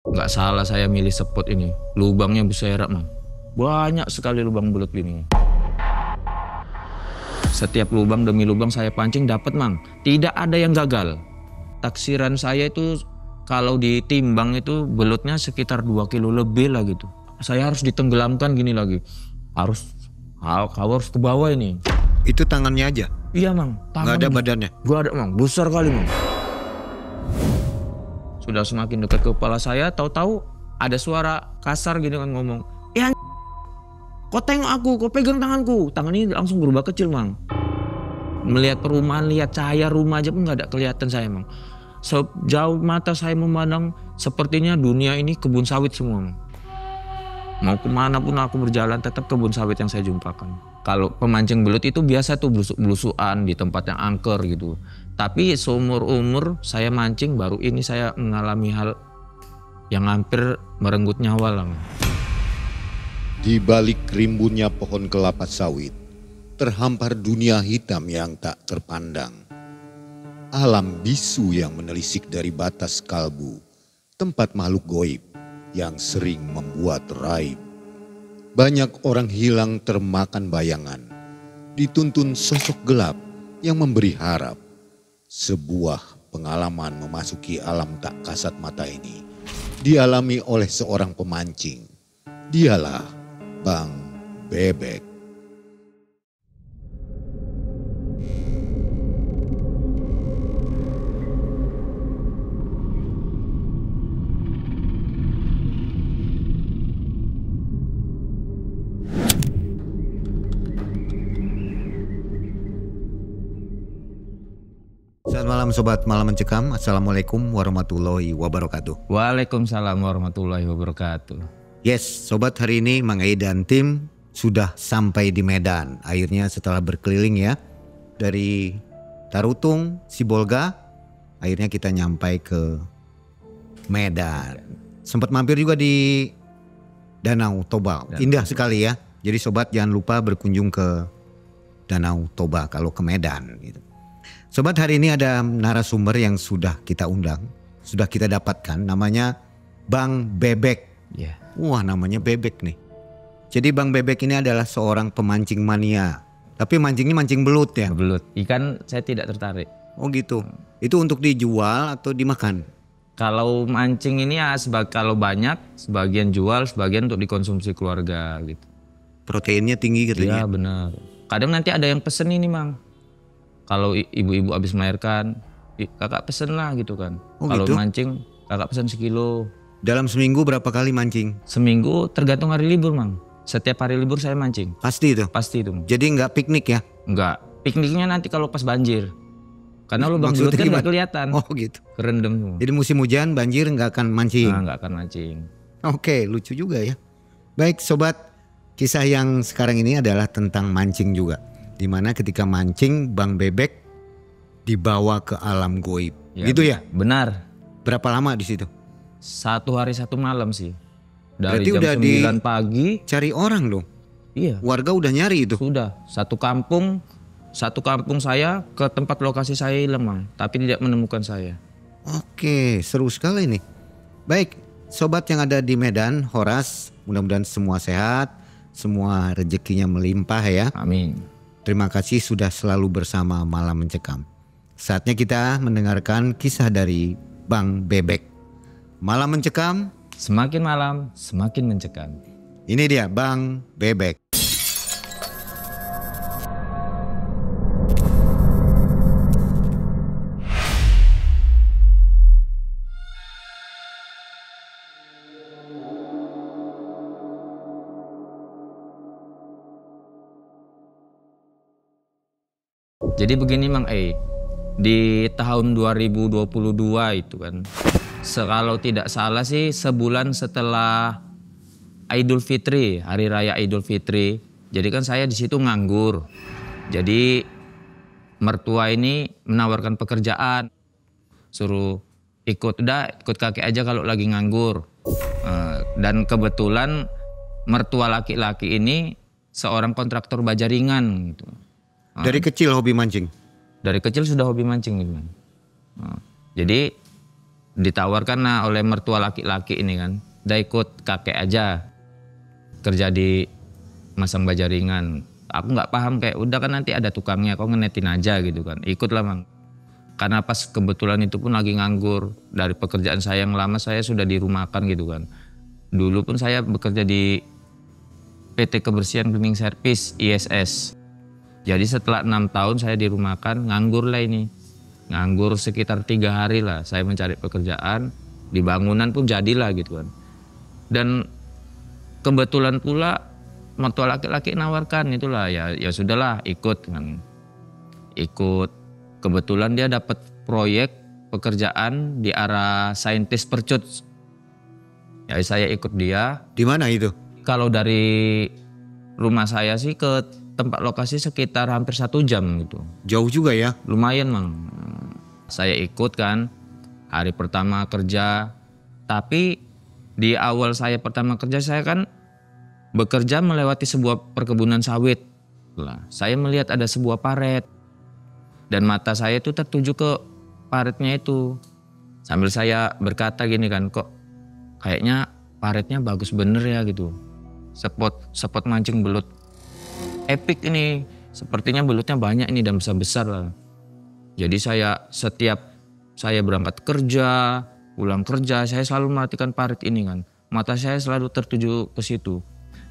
Nggak salah saya milih spot ini. Lubangnya berserarak, Mang. Banyak sekali lubang belut ini. Setiap lubang demi lubang saya pancing dapat, Mang. Tidak ada yang gagal. Taksiran saya itu kalau ditimbang itu belutnya sekitar 2 kilo lebih lah gitu. Saya harus ditenggelamkan gini lagi. Kau harus ke bawah ini. Itu tangannya aja? Iya, Mang. Nggak ada badannya? Gak ada, Mang. Besar kali, Mang. Sudah semakin dekat ke kepala saya, tahu-tahu ada suara kasar gitu kan ngomong. Ya, kau tengok aku, kau pegang tanganku. Tangan ini langsung berubah kecil, Mang. Melihat perumahan, lihat cahaya rumah aja pun nggak ada kelihatan saya, Mang. Sejauh mata saya memandang, sepertinya dunia ini kebun sawit semua, Mang. Mau kemana pun aku berjalan, tetap kebun sawit yang saya jumpakan. Kalau pemancing belut itu biasa tuh belusuk-belusukan di tempat yang angker gitu. Tapi seumur umur saya mancing, baru ini saya mengalami hal yang hampir merenggut nyawa lah. Di balik rimbunnya pohon kelapa sawit, terhampar dunia hitam yang tak terpandang. Alam bisu yang menelisik dari batas kalbu, tempat makhluk goib yang sering membuat raib. Banyak orang hilang termakan bayangan, dituntun sosok gelap yang memberi harap. Sebuah pengalaman memasuki alam tak kasat mata ini dialami oleh seorang pemancing. Dialah Bang Bebek. Selamat malam Sobat Malam Mencekam. Assalamualaikum warahmatullahi wabarakatuh. Waalaikumsalam warahmatullahi wabarakatuh. Yes, Sobat, hari ini Mang Ei dan tim sudah sampai di Medan. Akhirnya setelah berkeliling ya, dari Tarutung, Sibolga, akhirnya kita nyampai ke Medan. Sempat mampir juga di Danau Toba. Indah sekali ya. Jadi Sobat jangan lupa berkunjung ke Danau Toba kalau ke Medan gitu. Sobat, hari ini ada narasumber yang sudah kita undang, sudah kita dapatkan, namanya Bang Bebek. Ya. Wah, namanya Bebek nih. Jadi Bang Bebek ini adalah seorang pemancing mania. Tapi mancingnya mancing belut ya? Belut. Ikan saya tidak tertarik. Oh gitu. Itu untuk dijual atau dimakan? Kalau mancing ini ya kalau banyak, sebagian jual, sebagian untuk dikonsumsi keluarga gitu. Proteinnya tinggi gitu Iya ya? benar. Kadang nanti ada yang pesen ini, Mang. Kalau ibu-ibu habis melahirkan, kakak pesen lah gitu kan. Oh, kalau gitu? mancing, kakak pesen sekilo. Dalam seminggu berapa kali mancing? Seminggu tergantung hari libur, Mang. Setiap hari libur saya mancing. Pasti itu? Pasti itu, Mang. Jadi nggak piknik ya? Enggak. Pikniknya nanti kalau pas banjir. Karena lubang belut kan nggak kelihatan. Oh gitu. Kerendam semua. Jadi musim hujan, banjir nggak akan mancing? Nah, nggak akan mancing. Oke, lucu juga ya. Baik Sobat, kisah yang sekarang ini adalah tentang mancing juga. Dimana ketika mancing Bang Bebek dibawa ke alam goib. Gitu ya? Benar. Berapa lama di situ? 1 hari 1 malam sih. Dari Berarti jam udah 9 pagi. Cari orang dong? Iya. Warga udah nyari itu? Sudah. Satu kampung saya ke tempat lokasi saya hilang, Mang. Tapi tidak menemukan saya. Oke, seru sekali nih. Baik, Sobat yang ada di Medan, Horas, mudah-mudahan semua sehat, semua rezekinya melimpah ya. Amin. Terima kasih sudah selalu bersama Malam Mencekam. Saatnya kita mendengarkan kisah dari Bang Bebek. Malam Mencekam. Semakin malam, semakin mencekam. Ini dia Bang Bebek. Jadi begini, Mang E. Di tahun 2022 itu kan, kalau tidak salah sih sebulan setelah Idul Fitri, Hari Raya Idul Fitri. Jadi kan saya di situ nganggur. Jadi mertua ini menawarkan pekerjaan, suruh ikut kakek aja kalau lagi nganggur. Dan kebetulan mertua laki-laki ini seorang kontraktor baja ringan gitu. Dari kecil hobi mancing? Dari kecil sudah hobi mancing gitu. Jadi Ditawarkan nah oleh mertua laki-laki ini kan, udah ikut kakek aja kerja di masang baja ringan. Aku nggak paham, kayak udah kan nanti ada tukangnya, kau ngenetin aja gitu kan. Ikutlah Mang. Karena pas kebetulan itu pun lagi nganggur dari pekerjaan saya yang lama, saya sudah dirumahkan gitu kan. Dulu pun saya bekerja di PT Kebersihan Cleaning Service ISS. Jadi setelah 6 tahun saya dirumahkan, nganggur lah ini. Nganggur sekitar 3 hari lah saya mencari pekerjaan. Di bangunan pun jadilah gitu kan. Dan kebetulan pula mertua laki-laki nawarkan itulah, ya sudahlah ikut kan. Ikut. Kebetulan dia dapat proyek pekerjaan di arah saintis percut. Ya saya ikut dia. Di mana itu? Kalau dari rumah saya sih ke tempat lokasi sekitar hampir 1 jam gitu. Jauh juga ya? Lumayan Mang. Saya ikut kan, hari pertama kerja. Tapi di awal saya pertama kerja, saya kan bekerja melewati sebuah perkebunan sawit. Saya melihat ada sebuah paret. Dan mata saya itu tertuju ke paretnya itu. Sambil saya berkata gini kan, kok kayaknya paretnya bagus bener ya gitu. Spot mancing belut epic ini, sepertinya belutnya banyak ini dan besar-besar lah. Jadi setiap saya berangkat kerja, pulang kerja, saya selalu merhatikan paret ini kan. Mata saya selalu tertuju ke situ.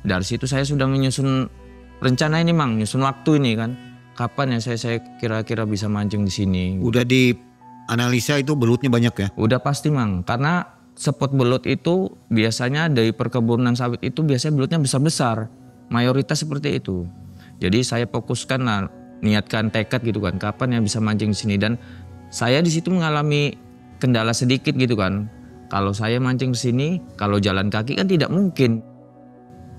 Dari situ saya sudah menyusun rencana ini Mang, nyusun waktu ini kan. Kapan ya saya kira-kira bisa mancing di sini. Udah dianalisa itu belutnya banyak ya? Udah pasti Mang, karena spot belut itu biasanya dari perkebunan sawit itu biasanya belutnya besar-besar. Mayoritas seperti itu. Jadi saya fokuskan lah, niatkan tekad gitu kan, kapan ya bisa mancing di sini. Dan saya di situ mengalami kendala sedikit gitu kan. Kalau saya mancing di sini, kalau jalan kaki kan tidak mungkin,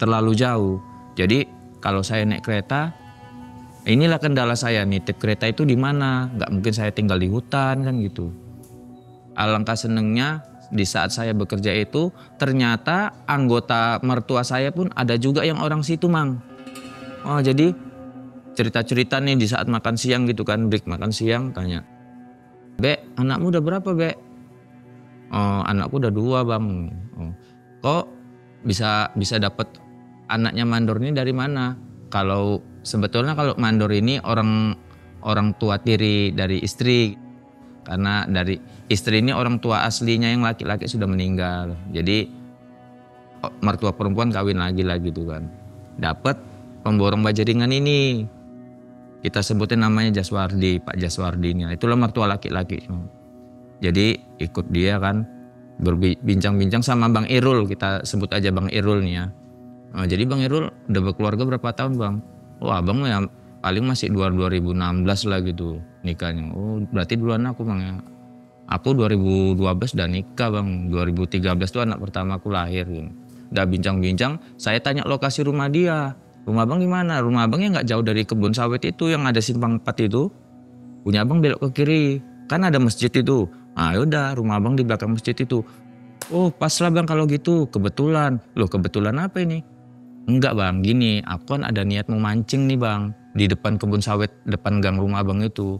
terlalu jauh. Jadi kalau saya naik kereta, inilah kendala saya, nitip kereta itu di mana? Nggak mungkin saya tinggal di hutan kan gitu. Alangkah senengnya di saat saya bekerja itu ternyata anggota mertua saya pun ada juga yang orang situ Mang. Oh jadi cerita-cerita nih di saat makan siang gitu kan, break makan siang tanya, Bek anakmu udah berapa Bek? Oh anakku udah 2 Bang. Oh, kok bisa dapat anaknya mandor ini dari mana? Kalau sebetulnya kalau mandor ini orang tua tiri dari istri. Karena dari istri ini orang tua aslinya yang laki-laki sudah meninggal. Jadi mertua perempuan kawin lagi lah gitu kan. Dapat pemborong baja ringan ini. Kita sebutin namanya Jaswardi, Pak Jaswardi ini. Itulah mertua laki-laki. Jadi ikut dia kan, berbincang-bincang sama Bang Irul. Kita sebut aja Bang Irul nih ya. Nah, jadi Bang Irul udah berkeluarga berapa tahun Bang? Wah Bang ya paling masih 2016 lah gitu nikahnya. Oh berarti duluan aku Bang ya. Aku 2012 udah nikah Bang. 2013 tuh anak pertama aku lahir gitu. Udah bincang-bincang, saya tanya lokasi rumah dia. Rumah Bang gimana? Rumah Bangnya nggak jauh dari kebun sawit itu yang ada simpang 4 itu. Punya Bang belok ke kiri. Kan ada masjid itu. Nah yaudah rumah Bang di belakang masjid itu. Oh pas lah Bang kalau gitu, kebetulan. Loh kebetulan apa ini? Enggak Bang, gini aku kan ada niat mau mancing nih Bang. Di depan kebun sawit, depan gang rumah Abang itu.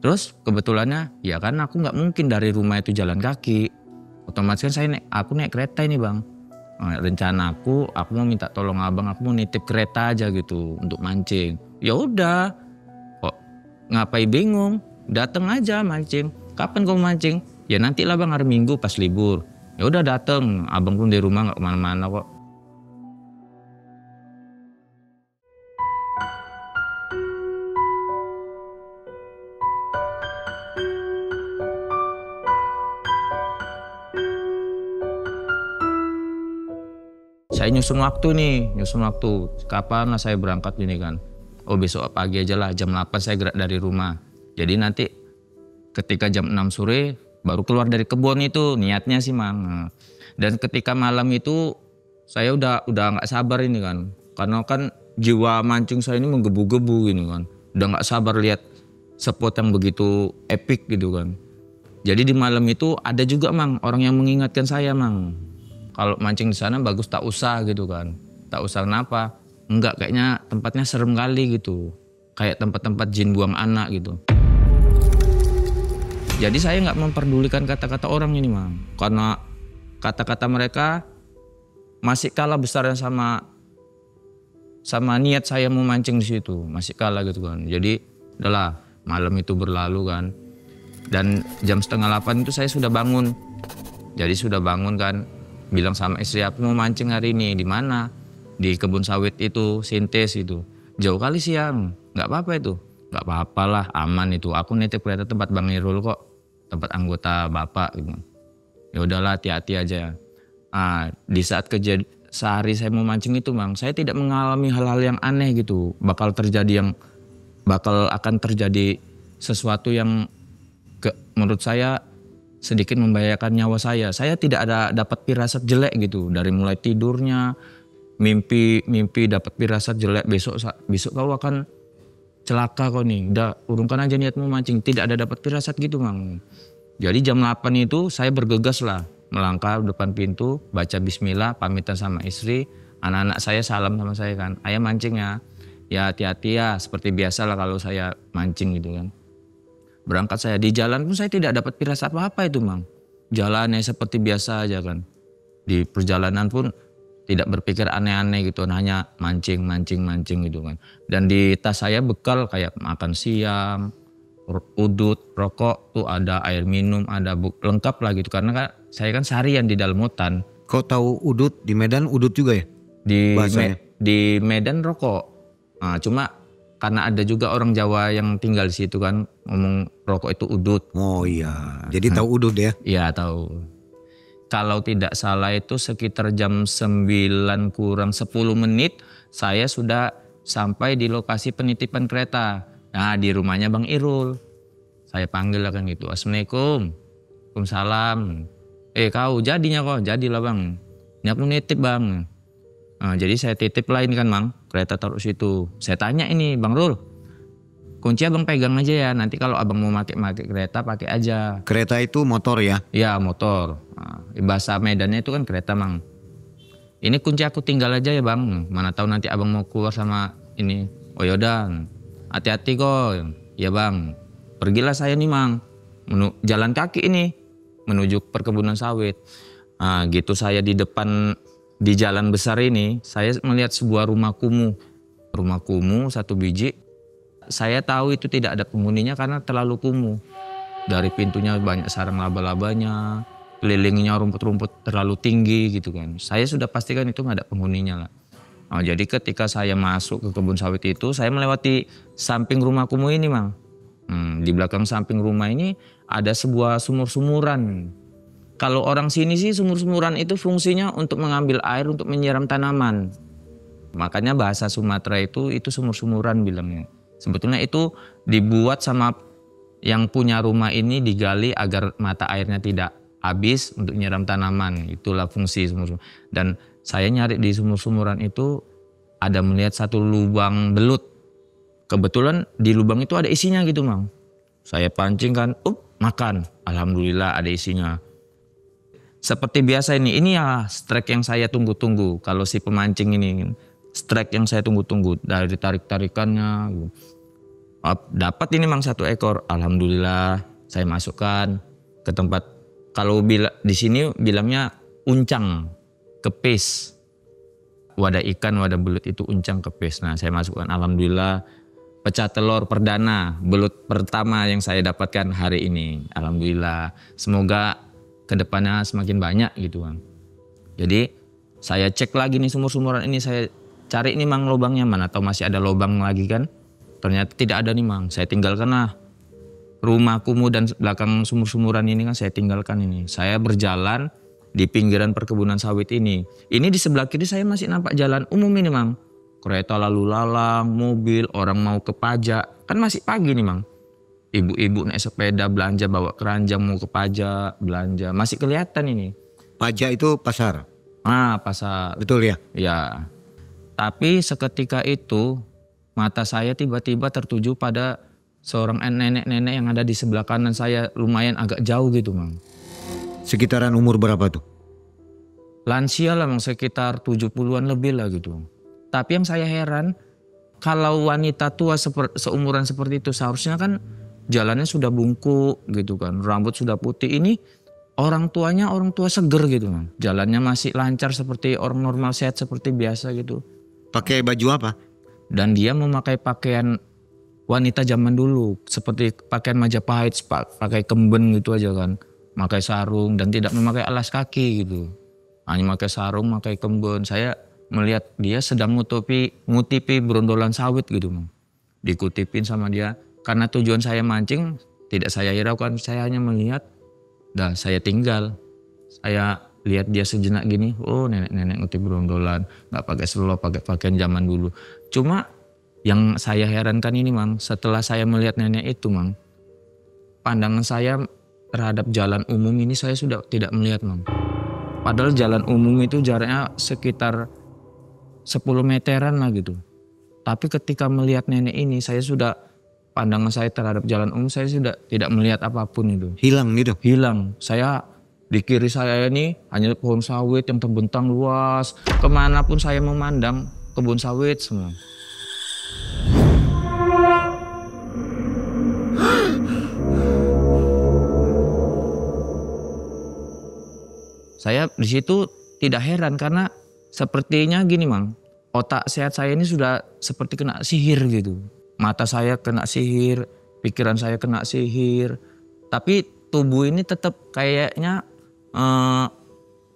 Terus kebetulannya ya kan aku nggak mungkin dari rumah itu jalan kaki. Otomatis kan aku naik kereta ini Bang. Nah, rencana aku mau minta tolong Abang, aku mau nitip kereta aja gitu untuk mancing. Ya udah, kok ngapain bingung? Dateng aja mancing. Kapan kamu mancing? Ya nanti lah Bang hari Minggu pas libur. Ya udah dateng, Abang pun di rumah nggak kemana-mana kok. Saya nyusun waktu. Kapan lah saya berangkat ini kan. Oh besok pagi aja lah, jam 8 saya gerak dari rumah. Jadi nanti ketika jam 6 sore baru keluar dari kebun itu, niatnya sih Mang. Dan ketika malam itu saya udah nggak sabar ini kan. Karena kan jiwa mancing saya ini menggebu-gebu gini kan. Udah nggak sabar lihat spot yang begitu epic gitu kan. Jadi di malam itu ada juga Mang, orang yang mengingatkan saya Mang. Kalau mancing di sana bagus tak usah gitu kan. Tak usah kenapa? Enggak, kayaknya tempatnya serem kali gitu. Kayak tempat-tempat jin buang anak gitu. Jadi saya nggak memperdulikan kata-kata orang ini Mang. Karena kata-kata mereka masih kalah besarnya sama niat saya memancing di situ. Masih kalah gitu kan. Jadi udahlah, malam itu berlalu kan. Dan jam 7:30 itu saya sudah bangun. Jadi sudah bangun kan. Bilang sama istri, aku mau mancing hari ini. Di mana? Di kebun sawit itu, Sintes itu. Jauh kali siang. Nggak apa-apa itu. Nggak apa-apa lah, aman itu. Aku nitip kereta tempat Bang Irul kok. Tempat anggota bapak gitu. Ya udahlah, hati-hati aja. Di saat sehari saya mau mancing itu Bang, saya tidak mengalami hal-hal yang aneh gitu. Bakal akan terjadi sesuatu yang menurut saya sedikit membahayakan nyawa saya. Saya tidak ada dapat firasat jelek gitu. Dari mulai tidurnya, mimpi dapat firasat jelek, besok kau akan celaka kau nih. Udah urungkan aja niatmu mancing. Tidak ada dapat firasat gitu Bang. Jadi jam 8 itu saya bergegas lah. Melangkah depan pintu, baca bismillah, pamitan sama istri. Anak-anak saya salam sama saya kan. Ayah mancing ya. Ya hati-hati ya, seperti biasa lah kalau saya mancing gitu kan. Berangkat saya, di jalan pun saya tidak dapat firasat apa-apa itu Mang. Jalannya seperti biasa aja kan. Di perjalanan pun tidak berpikir aneh-aneh gitu, hanya mancing gitu kan. Dan di tas saya bekal kayak makan siang, udut, rokok, tuh ada air minum, ada lengkap lah gitu. Karena kan saya kan seharian di dalam hutan. Kau tahu udut, di Medan udut juga ya? Di Medan rokok. Cuma karena ada juga orang Jawa yang tinggal di situ kan, ngomong rokok itu udut. Oh iya, jadi tahu udut ya? Iya tahu. Kalau tidak salah itu sekitar jam 9 kurang 10 menit saya sudah sampai di lokasi penitipan kereta. Nah di rumahnya Bang Irul. Saya panggil lah kan gitu. Assalamualaikum. Waalaikumsalam. Kau jadinya kok? Jadilah Bang. Ini aku nitip Bang. Jadi saya titip lah ini kan Bang. Kereta taruh situ. Saya tanya ini Bang Rul. Kunci abang pegang aja ya. Nanti kalau abang mau pakai kereta pakai aja. Kereta itu motor ya? Iya motor. Bahasa Medannya itu kan kereta Mang. Ini kunci aku tinggal aja ya Bang. Mana tahu nanti abang mau keluar sama ini. Oh yaudah. Hati-hati kok. Ya Bang. Pergilah saya nih Mang. Jalan kaki ini. Menuju perkebunan sawit. Gitu saya di depan di jalan besar ini. Saya melihat sebuah rumah kumuh. Rumah kumuh 1 biji. Saya tahu itu tidak ada penghuninya karena terlalu kumuh. Dari pintunya banyak sarang laba-labanya, kelilingnya rumput-rumput terlalu tinggi gitu kan. Saya sudah pastikan itu nggak ada penghuninya lah. Jadi ketika saya masuk ke kebun sawit itu, saya melewati samping rumah kumuh ini Mang. Di belakang samping rumah ini ada sebuah sumur-sumuran. Kalau orang sini sih sumur-sumuran itu fungsinya untuk mengambil air untuk menyiram tanaman. Makanya bahasa Sumatera itu sumur-sumuran bilangnya. Sebetulnya itu dibuat sama yang punya rumah ini, digali agar mata airnya tidak habis untuk nyiram tanaman. Itulah fungsi sumur. Dan saya nyari di sumur-sumuran itu ada melihat satu lubang belut. Kebetulan di lubang itu ada isinya gitu Mang. Saya pancing kan, makan. Alhamdulillah ada isinya. Seperti biasa ini ya strike yang saya tunggu-tunggu. Kalau si pemancing ini, strike yang saya tunggu-tunggu dari tarik-tarikannya. Dapat ini Mang 1 ekor. Alhamdulillah saya masukkan ke tempat. Kalau di sini bilangnya uncang, kepis. Wadah ikan, wadah belut itu uncang kepis. Nah saya masukkan. Alhamdulillah pecah telur perdana, belut pertama yang saya dapatkan hari ini. Alhamdulillah. Semoga kedepannya semakin banyak gitu Bang. Jadi saya cek lagi nih sumur-sumuran ini, saya cari nih Mang lubangnya mana, atau masih ada lubang lagi kan. Ternyata tidak ada nih Mang. Saya tinggalkan lah rumah kumuh dan belakang sumur-sumuran ini kan saya tinggalkan ini. Saya berjalan di pinggiran perkebunan sawit ini. Ini di sebelah kiri saya masih nampak jalan umum ini Mang. Kereta lalu lalang, mobil, orang mau ke pajak. Kan masih pagi nih Mang. Ibu-ibu naik sepeda belanja bawa keranjang mau ke pajak belanja. Masih kelihatan ini. Pajak itu pasar? Pasar. Betul ya? Ya. Tapi seketika itu mata saya tiba-tiba tertuju pada seorang nenek-nenek yang ada di sebelah kanan saya, lumayan agak jauh gitu Mang. Sekitaran umur berapa tuh? Lansia lah Mang, sekitar 70-an lebih lah gitu. Tapi yang saya heran, kalau wanita tua seumuran seperti itu seharusnya kan jalannya sudah bungkuk gitu kan, rambut sudah putih. Ini orang tuanya orang tua seger gitu Mang. Jalannya masih lancar seperti orang normal, sehat seperti biasa gitu. Pakai baju apa? Dan dia memakai pakaian wanita zaman dulu, seperti pakaian Majapahit, pakai kemben gitu aja kan. Pakai sarung dan tidak memakai alas kaki gitu. Hanya pakai sarung, pakai kemben. Saya melihat dia sedang ngutipi brondolan sawit gitu Mang. Dikutipin sama dia. Karena tujuan saya mancing, tidak saya hiraukan, saya hanya melihat. Dah saya tinggal. Saya lihat dia sejenak gini, oh nenek-nenek ngutip brondolan, nggak pakai selop, pakai pakaian zaman dulu. Cuma yang saya herankan ini Mang, setelah saya melihat nenek itu Mang, pandangan saya terhadap jalan umum ini saya sudah tidak melihat Mang. Padahal jalan umum itu jaraknya sekitar 10 meteran lah gitu. Tapi ketika melihat nenek ini saya sudah, pandangan saya terhadap jalan umum saya sudah tidak melihat apapun itu. Hilang gitu? Hilang. Saya di kiri saya ini hanya pohon sawit yang terbentang luas. Kemanapun saya memandang kebun sawit semua. Saya di situ tidak heran karena sepertinya gini Mang, otak sehat saya ini sudah seperti kena sihir gitu. Mata saya kena sihir, pikiran saya kena sihir. Tapi tubuh ini tetap kayaknya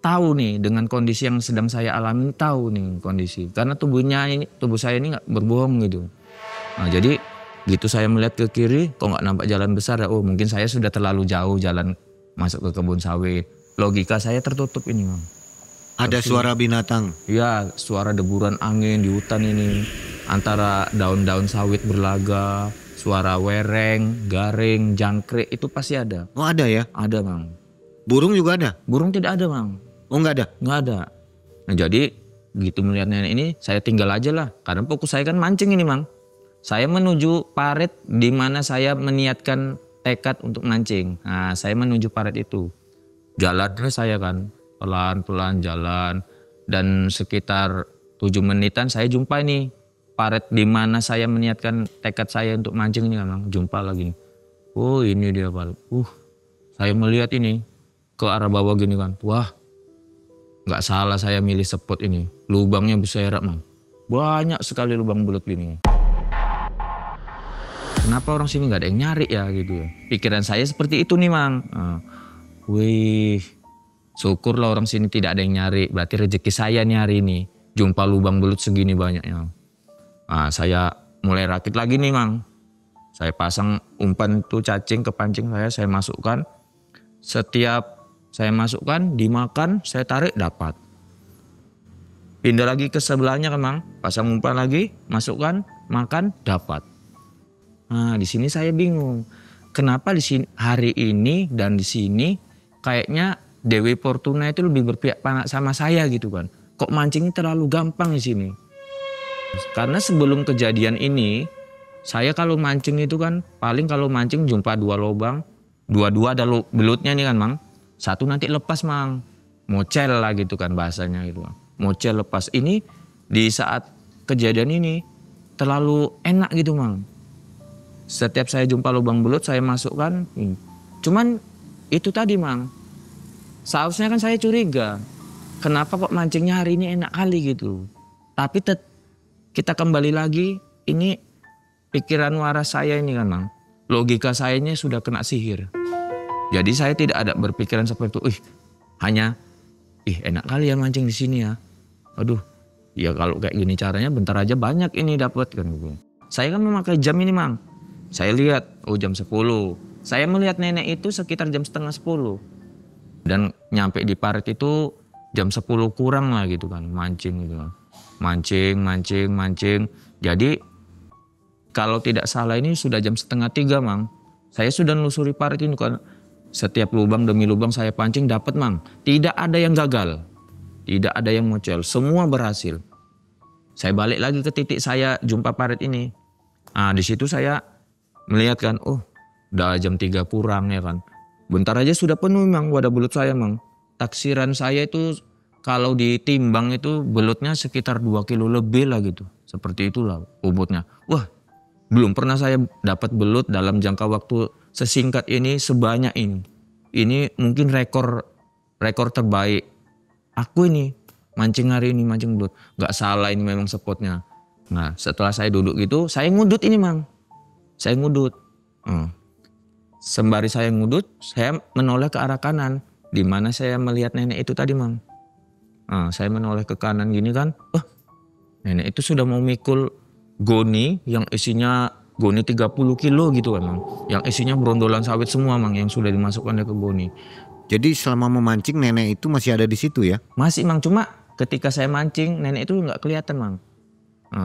tahu nih dengan kondisi yang sedang saya alami, tahu nih kondisi. Karena tubuh saya ini nggak berbohong gitu. Nah, jadi gitu saya melihat ke kiri, kok nggak nampak jalan besar ya? Oh mungkin saya sudah terlalu jauh jalan masuk ke kebun sawit. Logika saya tertutup ini Mang. Ada suara binatang? Ya, suara deburan angin di hutan ini. Antara daun-daun sawit berlaga, suara wereng, garing, jangkrik itu pasti ada. Oh ada ya? Ada Mang. Burung juga ada? Burung tidak ada Mang. Oh nggak ada? Nggak ada. Nah jadi gitu melihat nenek ini saya tinggal aja lah. Karena fokus saya kan mancing ini Mang. Saya menuju parit di mana saya meniatkan tekad untuk mancing. Nah saya menuju parit itu. Jalannya saya kan pelan-pelan jalan. Dan sekitar 7 menitan saya jumpa ini parit di mana saya meniatkan tekad saya untuk mancing ini kan Mang. Jumpa lagi. Oh ini dia parit. Saya melihat ini ke arah bawah gini kan. Wah nggak salah saya milih spot ini. Lubangnya besar Mang. Banyak sekali lubang belut gini. Kenapa orang sini nggak ada yang nyari ya gitu ya. Pikiran saya seperti itu nih Mang. Wih, syukurlah orang sini tidak ada yang nyari. Berarti rezeki saya nih hari ini. Jumpa lubang belut segini banyaknya. Nah, saya mulai rakit lagi nih Mang. Saya pasang umpan itu cacing ke pancing saya masukkan. Setiap saya masukkan, dimakan, saya tarik, dapat. Pindah lagi ke sebelahnya kan Mang. Pasang umpan lagi, masukkan, makan, dapat. Nah, di sini saya bingung. Kenapa di sini hari ini dan di sini kayaknya Dewi Fortuna itu lebih berpihak sama saya gitu kan. Kok mancingnya terlalu gampang di sini. Karena sebelum kejadian ini, saya kalau mancing itu kan paling kalau mancing jumpa 2 lubang. Dua-dua ada belutnya nih kan Mang. Satu nanti lepas Mang. Mocel lah gitu kan bahasanya gitu. Mocel lepas. Ini di saat kejadian ini terlalu enak gitu Mang. Setiap saya jumpa lubang belut saya masukkan. Cuman itu tadi Mang. Seharusnya kan saya curiga. Kenapa kok mancingnya hari ini enak kali gitu. Tapi kita kembali lagi. Ini pikiran waras saya ini kan Mang. Logika saya ini sudah kena sihir. Jadi saya tidak ada berpikiran seperti itu. Enak kali ya mancing di sini ya. Aduh, ya kalau kayak gini caranya bentar aja banyak ini dapat kan. Saya kan memakai jam ini Mang. Saya lihat, jam 10. Saya melihat nenek itu sekitar jam setengah 10. Dan nyampe di parit itu jam 10 kurang lah gitu kan, mancing gitu kan. Mancing. Jadi kalau tidak salah ini sudah jam 2:30 Mang. Saya sudah nelusuri parit ini kan. Setiap lubang demi lubang saya pancing dapat Mang. Tidak ada yang gagal. Tidak ada yang mocel. Semua berhasil. Saya balik lagi ke titik saya jumpa parit ini. Di situ saya melihat kan, udah jam 3 kurang ya kan. Bentar aja sudah penuh Mang wadah belut saya Mang. Taksiran saya itu kalau ditimbang itu belutnya sekitar 2 kilo lebih lah gitu. Seperti itulah bobotnya. Wah Belum pernah saya dapat belut dalam jangka waktu sesingkat ini sebanyak ini. Ini mungkin rekor terbaik. Aku ini mancing hari ini, mancing belut. Gak salah, ini memang spotnya. Nah setelah saya duduk gitu, saya ngudut ini Mang. Saya ngudut. Sembari saya ngudut, saya menoleh ke arah kanan. Di mana saya melihat nenek itu tadi Mang. Saya menoleh ke kanan gini kan. Nenek itu sudah mau mikul goni yang isinya goni 30 kilo gitu kan Mang. Yang isinya brondolan sawit semua Mang, yang sudah dimasukkan ke goni. Jadi selama memancing nenek itu masih ada di situ ya? Masih Mang, cuma ketika saya mancing nenek itu nggak kelihatan Mang.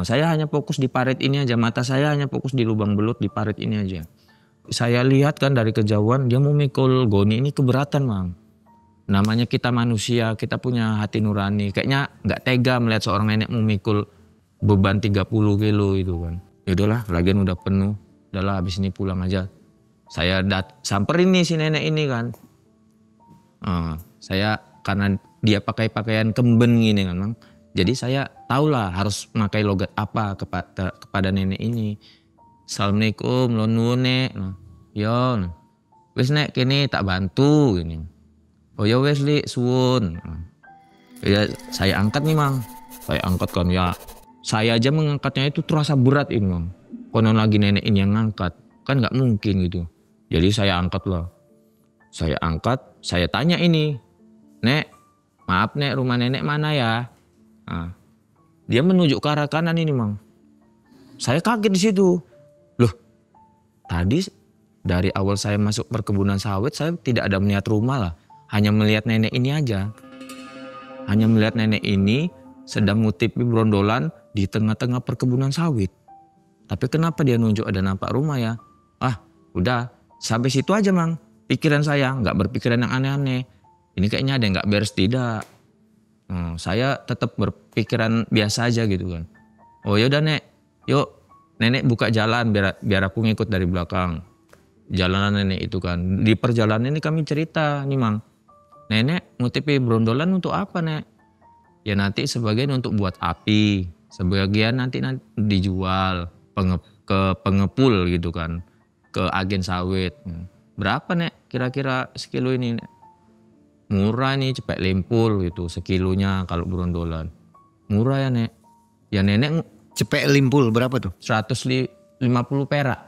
Saya hanya fokus di parit ini aja, mata saya hanya fokus di lubang belut di parit ini aja. Saya lihat kan dari kejauhan dia mau mikul goni ini keberatan Mang. Namanya kita manusia, kita punya hati nurani. Kayaknya nggak tega melihat seorang nenek memikul beban 30 kilo itu kan. Yaudahlah, lagian udah penuh. Udahlah, habis ini pulang aja. Saya samperin nih si nenek ini kan. Saya karena dia pakai pakaian kemben gini kan Mang. Jadi saya tahulah harus pakai logat apa kepada nenek ini. Assalamualaikum, lo nuwun nek. Yo, wis nek kene tak bantu gini. Oh ya wes li suwun. Ya saya angkat nih Mang. Saya angkat kan ya. Saya aja mengangkatnya itu terasa berat ini Mang. Konon lagi nenek ini yang ngangkat. Kan nggak mungkin gitu. Jadi saya angkat lah. Saya angkat, saya tanya ini. Nek, maaf nek, rumah nenek mana ya? Dia menunjuk ke arah kanan ini Mang. Saya kaget di situ. Loh, tadi dari awal saya masuk perkebunan sawit saya tidak ada melihat rumah lah. Hanya melihat nenek ini aja. Hanya melihat nenek ini sedang ngutipi brondolan di tengah-tengah perkebunan sawit. Tapi kenapa dia nunjuk ada nampak rumah ya? Udah sampai situ aja Mang. Pikiran saya nggak berpikiran yang aneh-aneh. Ini kayaknya ada yang nggak beres, tidak. Saya tetap berpikiran biasa aja gitu kan. Oh yaudah nek, yuk nenek buka jalan biar aku ngikut dari belakang. Jalanan nenek itu kan. Di perjalanan ini kami cerita nih Mang. Nenek ngutipi brondolan untuk apa nek? Ya nanti sebagian untuk buat api. Sebagian nanti dijual ke pengepul gitu kan. Ke agen sawit. Berapa nek kira-kira sekilo ini nek? Murah nih cepet limpul gitu sekilonya kalau brondolan. Murah ya nek. Ya nenek Cepek limpul berapa tuh? 150 perak.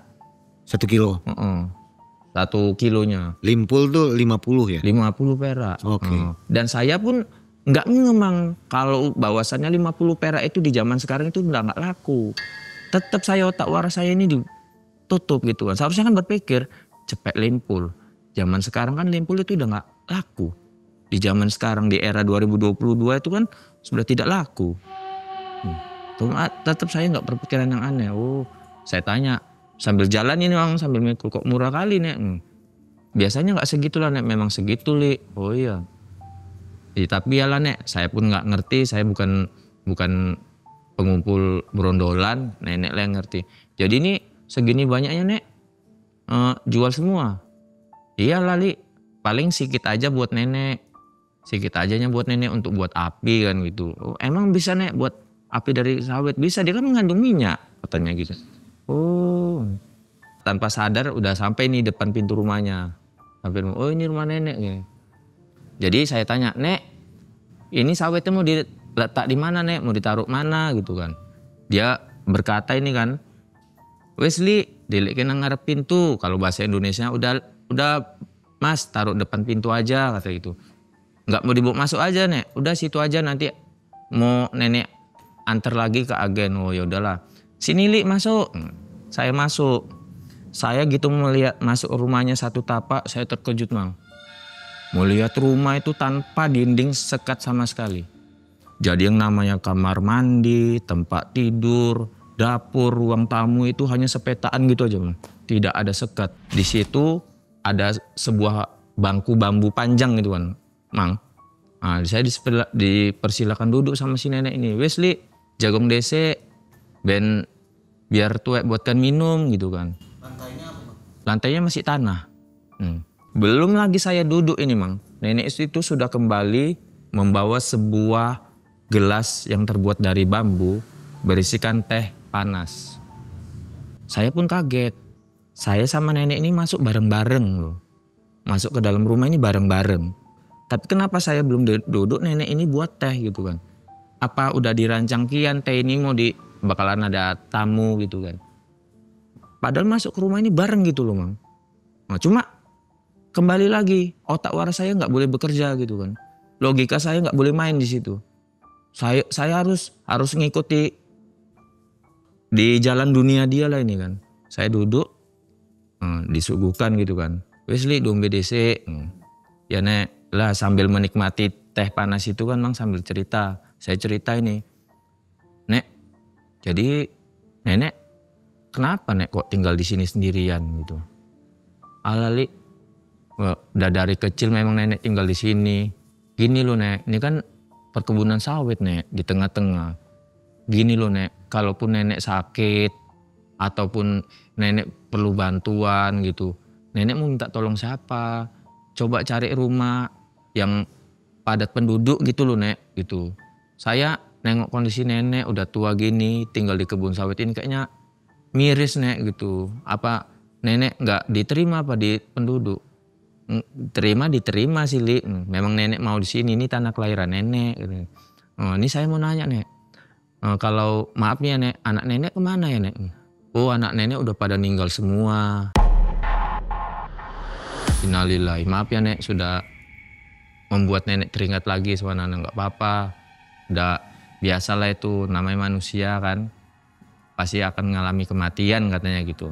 1 kilo? 1 kilonya. Limpul tuh 50 ya? 50 perak. Oke. Dan saya pun nggak ngemang kalau bahwasannya 50 perak itu di zaman sekarang itu udah nggak laku. Tetap saya otak waras saya ini ditutup gitu kan. Seharusnya kan berpikir cepet limpul. Zaman sekarang kan limpul itu udah nggak laku. Di zaman sekarang di era 2022 itu kan sudah tidak laku. Tetap saya nggak berpikiran yang aneh. Saya tanya sambil jalan ini Mang, sambil mikul kok murah kali nek. Biasanya nggak segitu lah nek, memang segitu li. Oh iya. Tapi ya lah nek, saya pun nggak ngerti. Saya bukan pengumpul brondolan, nenek lah yang ngerti. Jadi ini segini banyaknya nek, jual semua. Iya lah li, paling sedikit aja buat nenek. Sedikit ajanya buat nenek untuk buat api kan gitu. Oh emang bisa nek buat api dari sawit? Bisa, dia kan mengandung minyak katanya gitu. Oh, tanpa sadar udah sampai nih depan pintu rumahnya. Sampai oh ini rumah nenek gitu. Jadi saya tanya, nek ini sawitnya mau diletak di mana nek? Mau ditaruh mana gitu kan? Dia berkata ini kan, Wesley dilikin ngarep pintu. Kalau bahasa Indonesia udah mas taruh depan pintu aja kata gitu. Nggak mau dibawa masuk aja nek, udah situ aja nanti mau nenek antar lagi ke agen. Oh ya udahlah, sini li masuk. Saya masuk. Saya gitu melihat masuk rumahnya satu tapak, saya terkejut Mang. Melihat rumah itu tanpa dinding sekat sama sekali. Jadi yang namanya kamar mandi, tempat tidur, dapur, ruang tamu itu hanya sepetaan gitu aja Mang. Tidak ada sekat. Di situ ada sebuah bangku bambu panjang gitu kan Mang. Nah, saya dipersilakan duduk sama si nenek ini. Wesley, jagung dese, ben biar tuwek buatkan minum gitu kan. Lantainya apa Bang? Lantainya masih tanah. Belum lagi saya duduk ini Mang. Nenek itu sudah kembali membawa sebuah gelas yang terbuat dari bambu berisikan teh panas. Saya pun kaget. Saya sama nenek ini masuk bareng-bareng loh. Masuk ke dalam rumah ini bareng-bareng. Tapi kenapa saya belum duduk, nenek ini buat teh gitu kan. Apa udah dirancang kian teh ini bakalan ada tamu gitu kan. Padahal masuk ke rumah ini bareng gitu loh Mang. Nah, cuma kembali lagi otak waras saya nggak boleh bekerja gitu kan. Logika saya nggak boleh main di situ. Saya harus ngikuti di jalan dunia dia lah ini kan. Saya duduk disuguhkan gitu kan. Wes li dombe dese. Ya nek lah sambil menikmati teh panas itu kan Mang sambil cerita. Saya cerita ini. Nek, jadi nenek kenapa nek kok tinggal di sini sendirian gitu. Alali udah dari kecil memang nenek tinggal di sini. Gini loh nek, ini kan perkebunan sawit nek di tengah-tengah. Gini loh nek, kalaupun nenek sakit ataupun nenek perlu bantuan gitu, nenek mau minta tolong siapa? Coba cari rumah yang padat penduduk gitu loh nek gitu. Saya nengok kondisi nenek udah tua gini, tinggal di kebun sawit ini kayaknya miris nek gitu. Apa nenek nggak diterima apa di penduduk? Diterima sih Li. Memang nenek mau di sini, ini tanah kelahiran nenek. Gitu. Ini saya mau nanya nek. Kalau maaf nih ya nek, anak nenek kemana ya nek? Oh anak nenek udah pada meninggal semua. Innalillahi, maaf ya nek sudah membuat nenek teringat lagi sama anak, nggak apa-apa. Udah biasalah itu namanya manusia kan. Pasti akan mengalami kematian katanya gitu.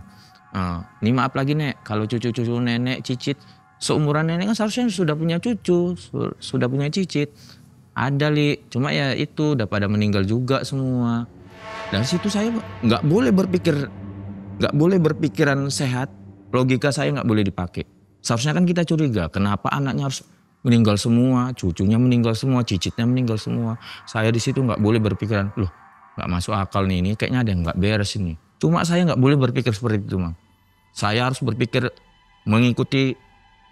Ini maaf lagi nek, kalau cucu-cucu nenek cicit seumuran nenek kan seharusnya sudah punya cucu, sudah punya cicit. Ada Li, cuma ya itu udah pada meninggal juga semua. Dari situ saya nggak boleh berpikiran sehat, logika saya nggak boleh dipakai. Seharusnya kan kita curiga, kenapa anaknya harus meninggal semua, cucunya meninggal semua, cicitnya meninggal semua. Saya di situ nggak boleh berpikiran, loh nggak masuk akal nih, ini kayaknya ada yang nggak beres ini. Cuma saya nggak boleh berpikir seperti itu Mang. Saya harus berpikir mengikuti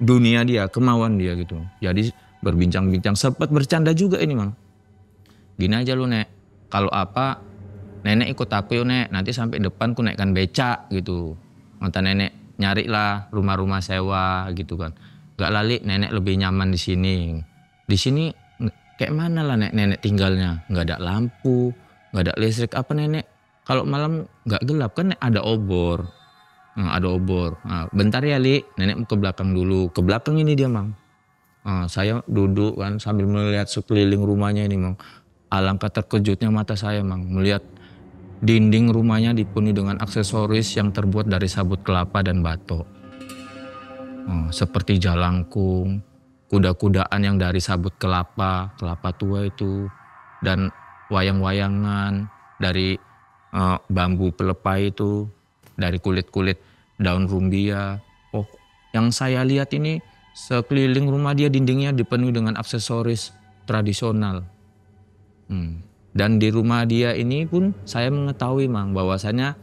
dunia dia, kemauan dia gitu. Jadi berbincang-bincang, sempat bercanda juga ini Mang. Gini aja lu nek, kalau apa nenek ikut aku yuk nek, nanti sampai depan ku naikkan becak gitu. Nanti nenek nyari lah rumah-rumah sewa gitu kan. Gak lali nenek lebih nyaman di sini. Di sini kayak mana lah nenek tinggalnya, nggak ada lampu, nggak ada listrik. Apa nenek kalau malam nggak gelap kan ada obor. Ada obor. Bentar ya Li, nenek mau ke belakang dulu. Ke belakang ini dia Mang. Saya duduk kan sambil melihat sekeliling rumahnya ini Mang. Alangkah terkejutnya mata saya Mang. Melihat dinding rumahnya dipenuhi dengan aksesoris yang terbuat dari sabut kelapa dan batok. Seperti jalangkung, kuda-kudaan yang dari sabut kelapa tua itu. Dan wayang-wayangan dari bambu pelepah itu. Dari kulit-kulit daun rumbia. Oh, yang saya lihat ini sekeliling rumah dia dindingnya dipenuhi dengan aksesoris tradisional. Dan di rumah dia ini pun saya mengetahui Mang bahwasanya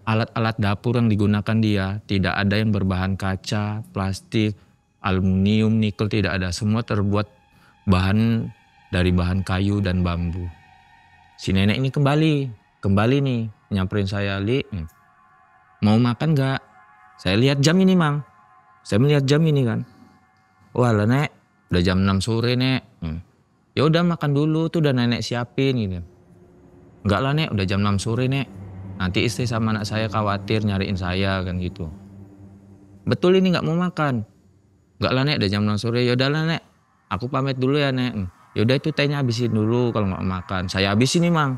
alat-alat dapur yang digunakan dia tidak ada yang berbahan kaca, plastik, aluminium, nikel, tidak ada. Semua terbuat dari bahan kayu dan bambu. Si nenek ini kembali nih nyamperin saya, Li. Mau makan gak? Saya lihat jam ini Mang. Saya melihat jam ini kan. Wah lah nek, udah jam 6 sore nek. Ya udah makan dulu tuh udah nenek siapin gitu. Enggak lah nek, udah jam 6 sore nek. Nanti istri sama anak saya khawatir nyariin saya kan gitu. Betul ini gak mau makan. Enggak lah nek, udah jam 6 sore. Ya udah lah nek, aku pamit dulu ya nek. Ya udah itu tehnya habisin dulu kalau gak makan. Saya habisin nih Mang.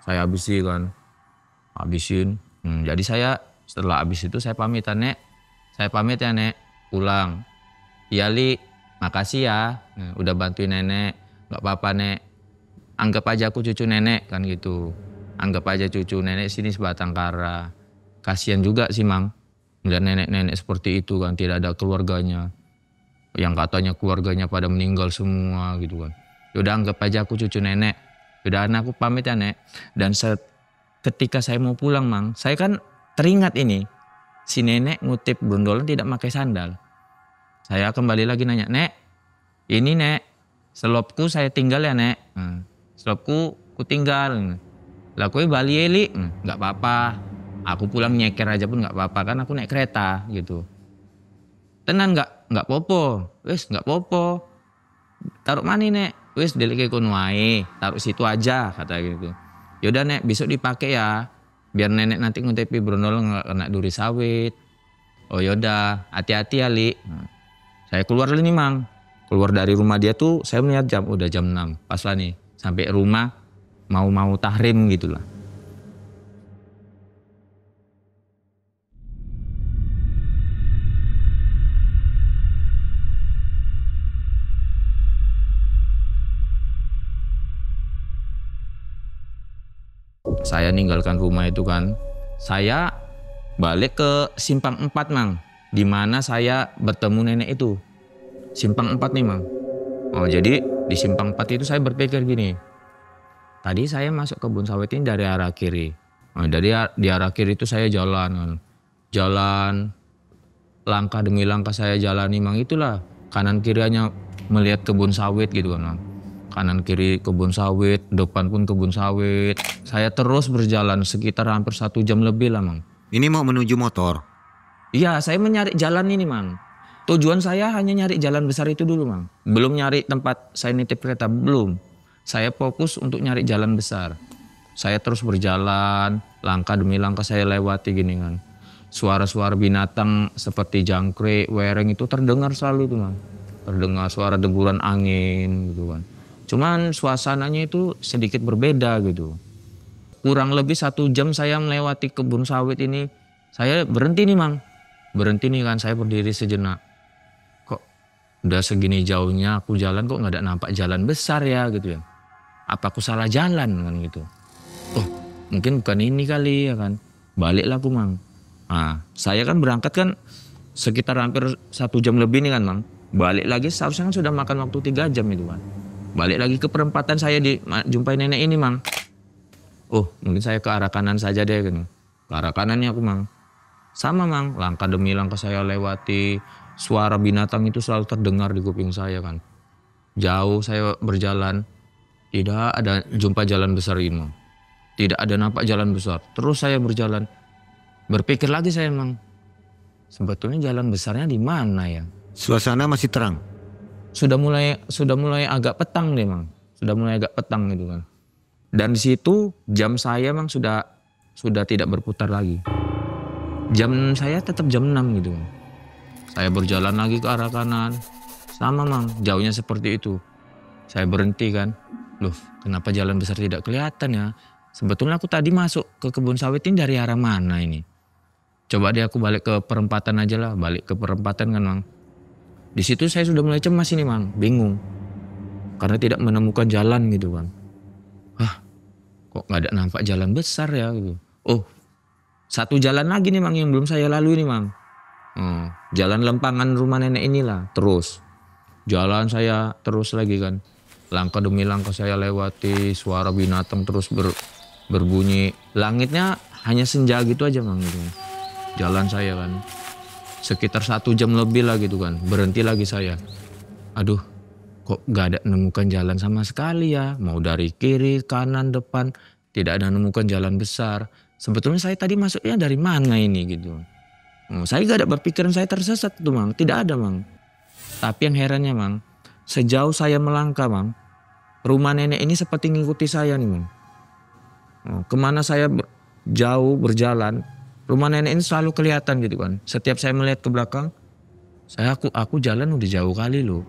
Saya habisin kan. Habisin. Jadi saya setelah habis itu saya pamitan nek. Saya pamit ya nek, pulang. Iya Li, makasih ya. Udah bantuin nenek. Gak apa-apa nek. Anggap aja aku cucu nenek kan gitu. Anggap aja cucu nenek sini sebatang kara. Kasian juga sih Mang. Melihat nenek-nenek seperti itu kan, tidak ada keluarganya. Yang katanya keluarganya pada meninggal semua gitu kan. Yaudah anggap aja aku cucu nenek. Yaudah anakku pamit ya nek. Dan ketika saya mau pulang Mang, saya kan teringat ini. Si nenek ngutip brondolan tidak pakai sandal. Saya kembali lagi nanya, nek ini nek selopku saya tinggal ya nek. Selopku ku tinggal. Lah kowe bali Li, nggak apa-apa. Aku pulang nyeker aja pun nggak apa-apa kan aku naik kereta gitu. Tenan nggak popo, wes nggak popo. Taruh mana nek? Wes delike kono wae, taruh situ aja kata gitu. Yaudah nek besok dipakai ya, biar nenek nanti ngetepi brondol nggak kena duri sawit. Oh yaudah, hati-hati ya Li. Nah, saya keluar nih Mang. Keluar dari rumah dia tuh saya melihat jam udah jam 6. Pas lah nih sampai rumah mau tahrim gitulah. Saya ninggalkan rumah itu kan, saya balik ke Simpang 4 Mang, di mana saya bertemu nenek itu. Simpang 4 nih Mang. Oh jadi di Simpang 4 itu saya berpikir gini, tadi saya masuk kebun sawit ini dari arah kiri. Nah, di arah kiri itu saya jalan, langkah demi langkah saya jalani Mang, itulah kanan kiri hanya melihat kebun sawit gitu kan Mang. Kanan kiri kebun sawit, depan pun kebun sawit. Saya terus berjalan sekitar hampir 1 jam lebih lah Mang. Ini mau menuju motor. Iya, saya mencari jalan ini Mang. Tujuan saya hanya nyari jalan besar itu dulu Mang. Belum nyari tempat saya nitip kereta, belum. Saya fokus untuk nyari jalan besar. Saya terus berjalan, langkah demi langkah saya lewati gini kan. Suara-suara binatang seperti jangkrik, wereng itu terdengar selalu tuh Mang. Terdengar suara deburan angin gitu kan. Cuman suasananya itu sedikit berbeda gitu. Kurang lebih 1 jam saya melewati kebun sawit ini. Saya berhenti nih Mang. Berhenti nih kan, saya berdiri sejenak. Kok udah segini jauhnya aku jalan kok nggak ada nampak jalan besar ya gitu ya. Apa aku salah jalan kan gitu. Oh mungkin bukan ini kali ya kan. Baliklah aku Mang. Nah saya kan berangkat kan sekitar hampir 1 jam lebih nih kan Mang. Balik lagi seharusnya kan sudah makan waktu 3 jam itu kan. Balik lagi ke perempatan saya jumpai nenek ini Mang. Oh mungkin saya ke arah kanan saja deh gitu. Ke arah kanannya aku Mang. Sama Mang, langkah demi langkah saya lewati. Suara binatang itu selalu terdengar di kuping saya kan. Jauh saya berjalan. Tidak ada jumpa jalan besar ini Mang. Tidak ada nampak jalan besar. Terus saya berjalan. Berpikir lagi saya Mang. Sebetulnya jalan besarnya di mana ya? Suasana masih terang. Sudah mulai agak petang deh Mang. Sudah mulai agak petang gitu kan. Dan di situ jam saya Mang sudah tidak berputar lagi. Jam saya tetap jam 6 gitu. Saya berjalan lagi ke arah kanan. Sama Mang, jauhnya seperti itu. Saya berhenti kan. Loh, kenapa jalan besar tidak kelihatan ya? Sebetulnya aku tadi masuk ke kebun sawit ini dari arah mana ini? Coba deh aku balik ke perempatan aja lah. Balik ke perempatan kan Mang. Di situ saya sudah mulai cemas ini Mang, bingung. Karena tidak menemukan jalan gitu kan. Hah, kok gak ada nampak jalan besar ya gitu. Oh, 1 jalan lagi nih Mang yang belum saya lalui nih Mang. Jalan lempangan rumah nenek inilah terus. Jalan saya terus lagi kan. Langkah demi langkah saya lewati, suara binatang terus berbunyi. Langitnya hanya senja gitu aja Mang gitu. Jalan saya kan. Sekitar 1 jam lebih lah gitu kan. Berhenti lagi saya. Aduh, kok gak ada nemukan jalan sama sekali ya. Mau dari kiri, kanan, depan. Tidak ada nemukan jalan besar. Sebetulnya saya tadi masuknya dari mana ini gitu. Saya gak ada berpikiran saya tersesat tuh Mang. Tidak ada Mang. Tapi yang herannya Mang. Sejauh saya melangkah Mang. Rumah nenek ini seperti ngikuti saya nih Mang. Kemana saya jauh berjalan. Rumah nenek ini selalu kelihatan gitu kan. Setiap saya melihat ke belakang. Aku jalan udah jauh kali loh.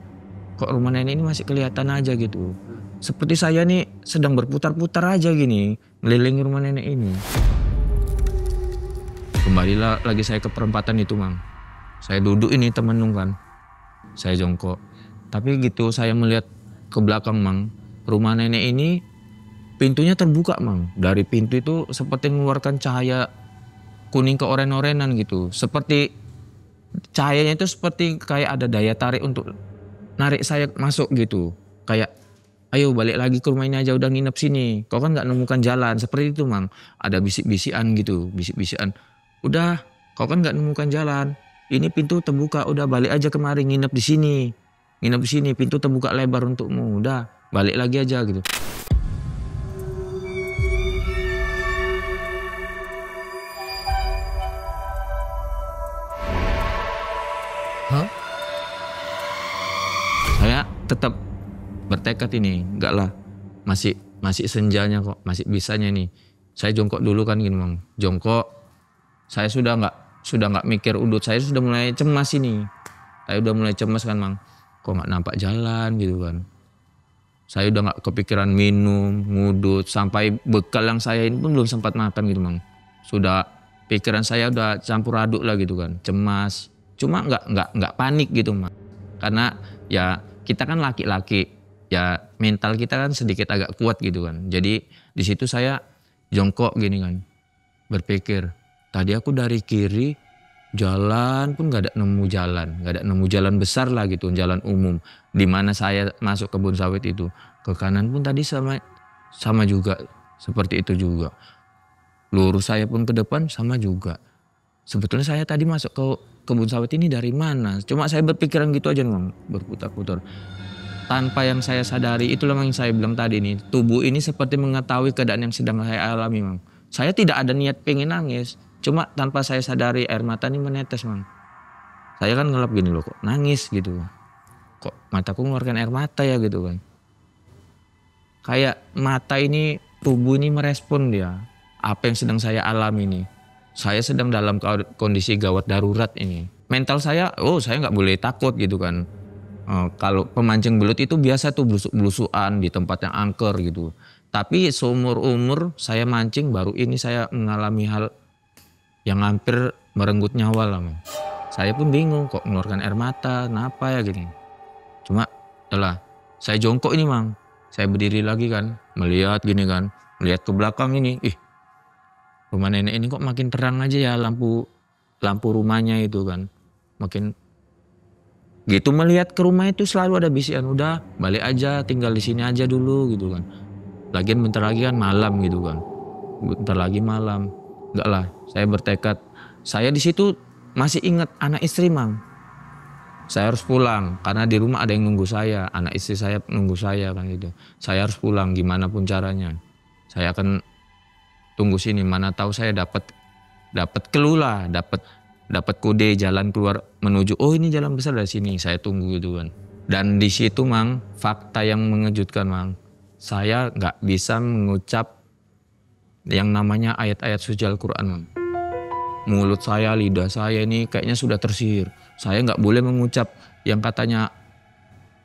Kok rumah nenek ini masih kelihatan aja gitu. Seperti saya nih sedang berputar-putar aja gini. Melilingi rumah nenek ini. Kembalilah lagi saya ke perempatan itu Mang. Saya duduk ini temenung kan. Saya jongkok. Tapi gitu saya melihat ke belakang Mang. Rumah nenek ini pintunya terbuka Mang. Dari pintu itu seperti mengeluarkan cahaya kuning keoren-orenan gitu. Seperti cahayanya itu seperti kayak ada daya tarik untuk narik saya masuk gitu. Kayak ayo balik lagi ke rumah ini aja, udah nginep sini. Kau kan gak nemukan jalan. Seperti itu Mang. Ada bisik-bisikan gitu. Bisik-bisikan. Udah, kau kan gak nemukan jalan. Ini pintu terbuka, udah balik aja kemari nginep di sini. Nginep di sini, pintu terbuka lebar untukmu. Udah, balik lagi aja gitu. tetap bertekad ini, enggak lah, masih senjanya kok, masih bisanya nih. Saya jongkok dulu kan gini Mang, jongkok. Saya sudah nggak mikir udut, saya sudah mulai cemas ini. Saya udah mulai cemas kan Mang, kok nggak nampak jalan gitu kan. Saya udah nggak kepikiran minum, ngudut, sampai bekal yang saya ini pun belum sempat makan gitu Mang. Sudah pikiran saya udah campur aduk lah gitu kan, cemas. Cuma nggak panik gitu Mang. Karena ya kita kan laki-laki, ya mental kita kan sedikit agak kuat gitu kan. Jadi di situ saya jongkok gini kan, berpikir tadi aku dari kiri jalan pun gak ada nemu jalan besar lah gitu, jalan umum. Di mana saya masuk kebun sawit itu, ke kanan pun tadi sama juga, seperti itu juga. Lurus saya pun ke depan sama juga. Sebetulnya saya tadi masuk ke kebun sawit ini dari mana? Cuma saya berpikiran gitu aja Mang, berputar-putar. Tanpa yang saya sadari, itulah yang saya bilang tadi nih, tubuh ini seperti mengetahui keadaan yang sedang saya alami Mang. Saya tidak ada niat pengen nangis, cuma tanpa saya sadari air mata ini menetes Mang. Saya kan ngelap gini loh, kok nangis gitu. Kok mataku mengeluarkan air mata ya gitu kan. Kayak mata ini, tubuh ini merespon dia, apa yang sedang saya alami ini. Saya sedang dalam kondisi gawat darurat ini. Mental saya, saya nggak boleh takut gitu kan. Kalau pemancing belut itu biasa tuh blusuk-blusukan di tempat yang angker gitu. Tapi seumur umur saya mancing, baru ini saya mengalami hal yang hampir merenggut nyawa lah Mang. Saya pun bingung kok mengeluarkan air mata, kenapa ya gini. Cuma telah saya jongkok ini Mang. Saya berdiri lagi kan, melihat gini kan, melihat ke belakang ini. Rumah nenek ini kok makin terang aja ya lampu rumahnya itu kan. Makin gitu, melihat ke rumah itu selalu ada bisikan, udah balik aja, tinggal di sini aja dulu gitu kan. Lagian bentar lagi kan malam gitu kan. Bentar lagi malam. Enggak lah, saya bertekad. Saya di situ masih ingat anak istri Mang. Saya harus pulang karena di rumah ada yang nunggu saya, anak istri saya nunggu saya kan gitu. Saya harus pulang gimana pun caranya. Saya akan tunggu sini, mana tahu saya dapat clue lah, dapat kode jalan keluar menuju, ini jalan besar dari sini, saya tunggu gitu kan. Dan di situ Mang, fakta yang mengejutkan Mang, saya nggak bisa mengucap yang namanya ayat-ayat suci Al-Quran Mang. Mulut saya, lidah saya ini kayaknya sudah tersihir. Saya nggak boleh mengucap yang katanya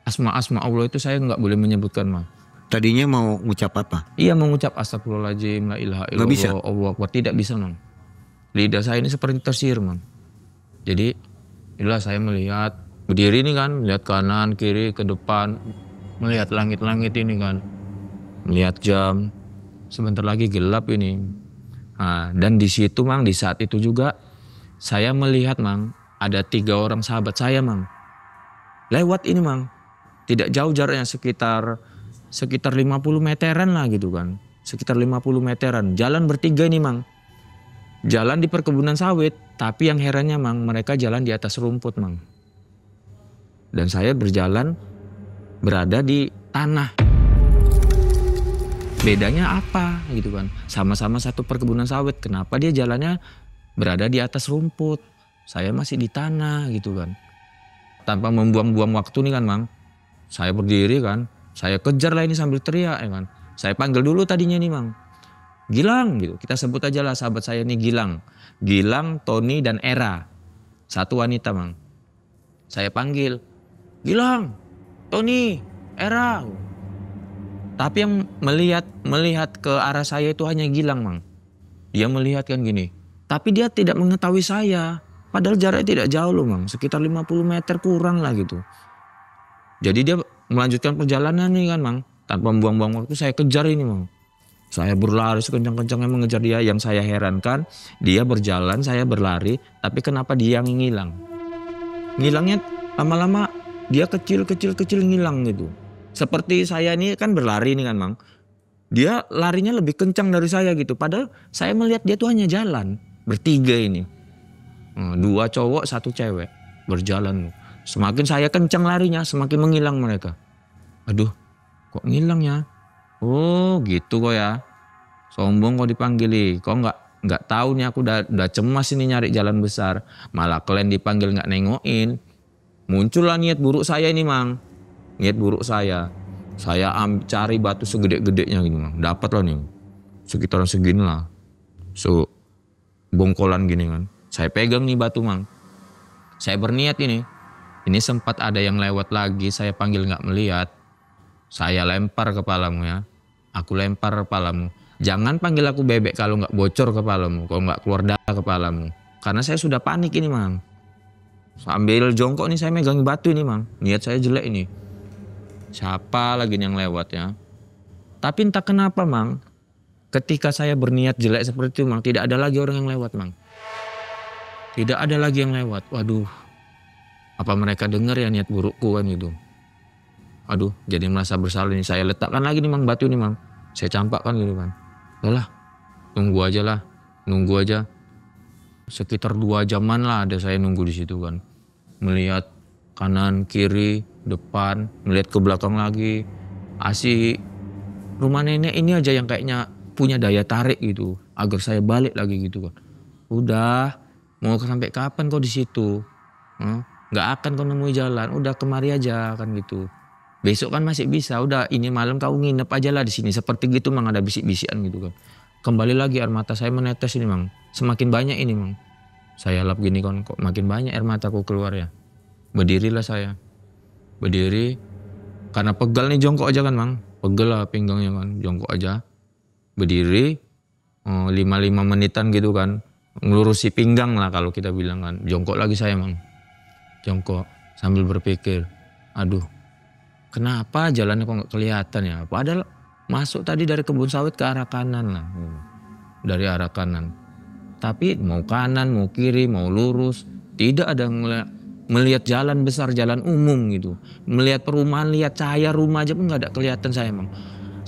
asma-asma Allah itu, saya nggak boleh menyebutkan Mang. Tadinya mau ngucap apa? Iya, mengucap astagfirullahaladzim, la ilaha illallah, Allah Akbar, tidak bisa Mang. Lidah saya ini seperti tersihir Mang. Jadi inilah saya melihat, berdiri ini kan, melihat kanan, kiri, ke depan, melihat langit-langit ini kan, melihat jam, sebentar lagi gelap ini. Nah, dan di situ Mang, di saat itu juga saya melihat Mang, ada 3 orang sahabat saya Mang, lewat ini Mang, tidak jauh jaraknya, sekitar 50 meteran lah gitu kan, sekitar 50 meteran, jalan bertiga ini Mang. Jalan di perkebunan sawit, tapi yang herannya Mang, mereka jalan di atas rumput Mang. Dan saya berjalan berada di tanah. Bedanya apa gitu kan? Sama-sama satu perkebunan sawit, kenapa dia jalannya berada di atas rumput? Saya masih di tanah gitu kan. Tanpa membuang-buang waktu nih kan Mang, saya berdiri kan, saya kejar lah ini sambil teriak ya kan. Saya panggil dulu tadinya nih Mang, Gilang gitu, kita sebut aja lah sahabat saya ini Gilang. Gilang, Tony, dan Era. Satu wanita Mang. Saya panggil, Gilang, Tony, Era. Tapi yang melihat ke arah saya itu hanya Gilang Mang. Dia melihat kan gini. Tapi dia tidak mengetahui saya. Padahal jaraknya tidak jauh loh Mang. Sekitar 50 meter kurang lah gitu. Jadi dia melanjutkan perjalanan nih kan Mang. Tanpa membuang-buang waktu, saya kejar ini Mang. Saya berlari sekencang-kencangnya mengejar dia. Yang saya herankan, dia berjalan, saya berlari, tapi kenapa dia yang ngilang? Ngilangnya lama-lama dia kecil ngilang gitu. Seperti saya ini kan berlari nih kan Mang. Dia larinya lebih kencang dari saya gitu. Padahal saya melihat dia tuh hanya jalan. Bertiga ini. 2 cowok, 1 cewek. Berjalan. Semakin saya kencang larinya, semakin menghilang mereka. Aduh, kok ngilang ya? Oh gitu kok ya. Sombong kok dipanggil. Kok nggak tahu nih, aku udah cemas ini nyari jalan besar. Malah kalian dipanggil nggak nengokin. Muncullah niat buruk saya ini Mang. niat buruk saya. Saya cari batu segede-gedenya gitu Mang. Dapat lah nih. Sekitaran segini lah. Bongkolan gini kan. Saya pegang nih batu Mang. Saya berniat ini. Ini sempat ada yang lewat lagi. Saya panggil gak melihat. Saya lempar kepalamu ya. Aku lempar kepalamu. Jangan panggil aku bebek kalau gak bocor kepalamu. Kalau gak keluar darah kepalamu. Karena saya sudah panik ini Mang. Sambil jongkok nih saya megang batu ini Mang. Niat saya jelek ini. Siapa lagi yang lewat ya. Tapi entah kenapa Mang. Ketika saya berniat jelek seperti itu Mang. Tidak ada lagi orang yang lewat Mang. Tidak ada lagi yang lewat. Waduh. Apa mereka dengar ya niat burukku kan gitu. Aduh jadi merasa bersalah nih. Saya letakkan lagi nih Mang batu nih Mang. Saya campakkan gitu kan. Yalah. Nunggu aja lah. Nunggu aja. Sekitar 2 jaman lah ada saya nunggu di situ kan. Melihat kanan, kiri, depan, melihat ke belakang lagi. Asik. Rumah nenek ini aja yang kayaknya punya daya tarik gitu. Agar saya balik lagi gitu kan. Udah, mau sampai kapan kau di situ? Gak akan kau nemui jalan. Udah kemari aja kan gitu. Besok kan masih bisa. Udah ini malam kau nginep aja lah di sini. Seperti gitu Mang, ada bisik-bisikan gitu kan. Kembali lagi air mata saya menetes ini Mang. Semakin banyak ini Mang. Saya lap gini kan kok makin banyak air mataku keluar ya. Berdirilah saya. Berdiri. Karena pegal nih jongkok aja kan Mang. Pegel lah pinggangnya kan. Jongkok aja. Berdiri. 5 menitan gitu kan. Ngelurusi pinggang lah kalau kita bilang kan. Jongkok lagi saya Mang. Jongkok. Sambil berpikir. Aduh. Kenapa jalannya kok gak kelihatan ya. Padahal masuk tadi dari kebun sawit ke arah kanan lah. Dari arah kanan. Tapi mau kanan, mau kiri, mau lurus. Tidak ada melihat jalan besar, jalan umum gitu. Melihat perumahan, lihat cahaya rumah aja pun gak ada kelihatan saya Mang.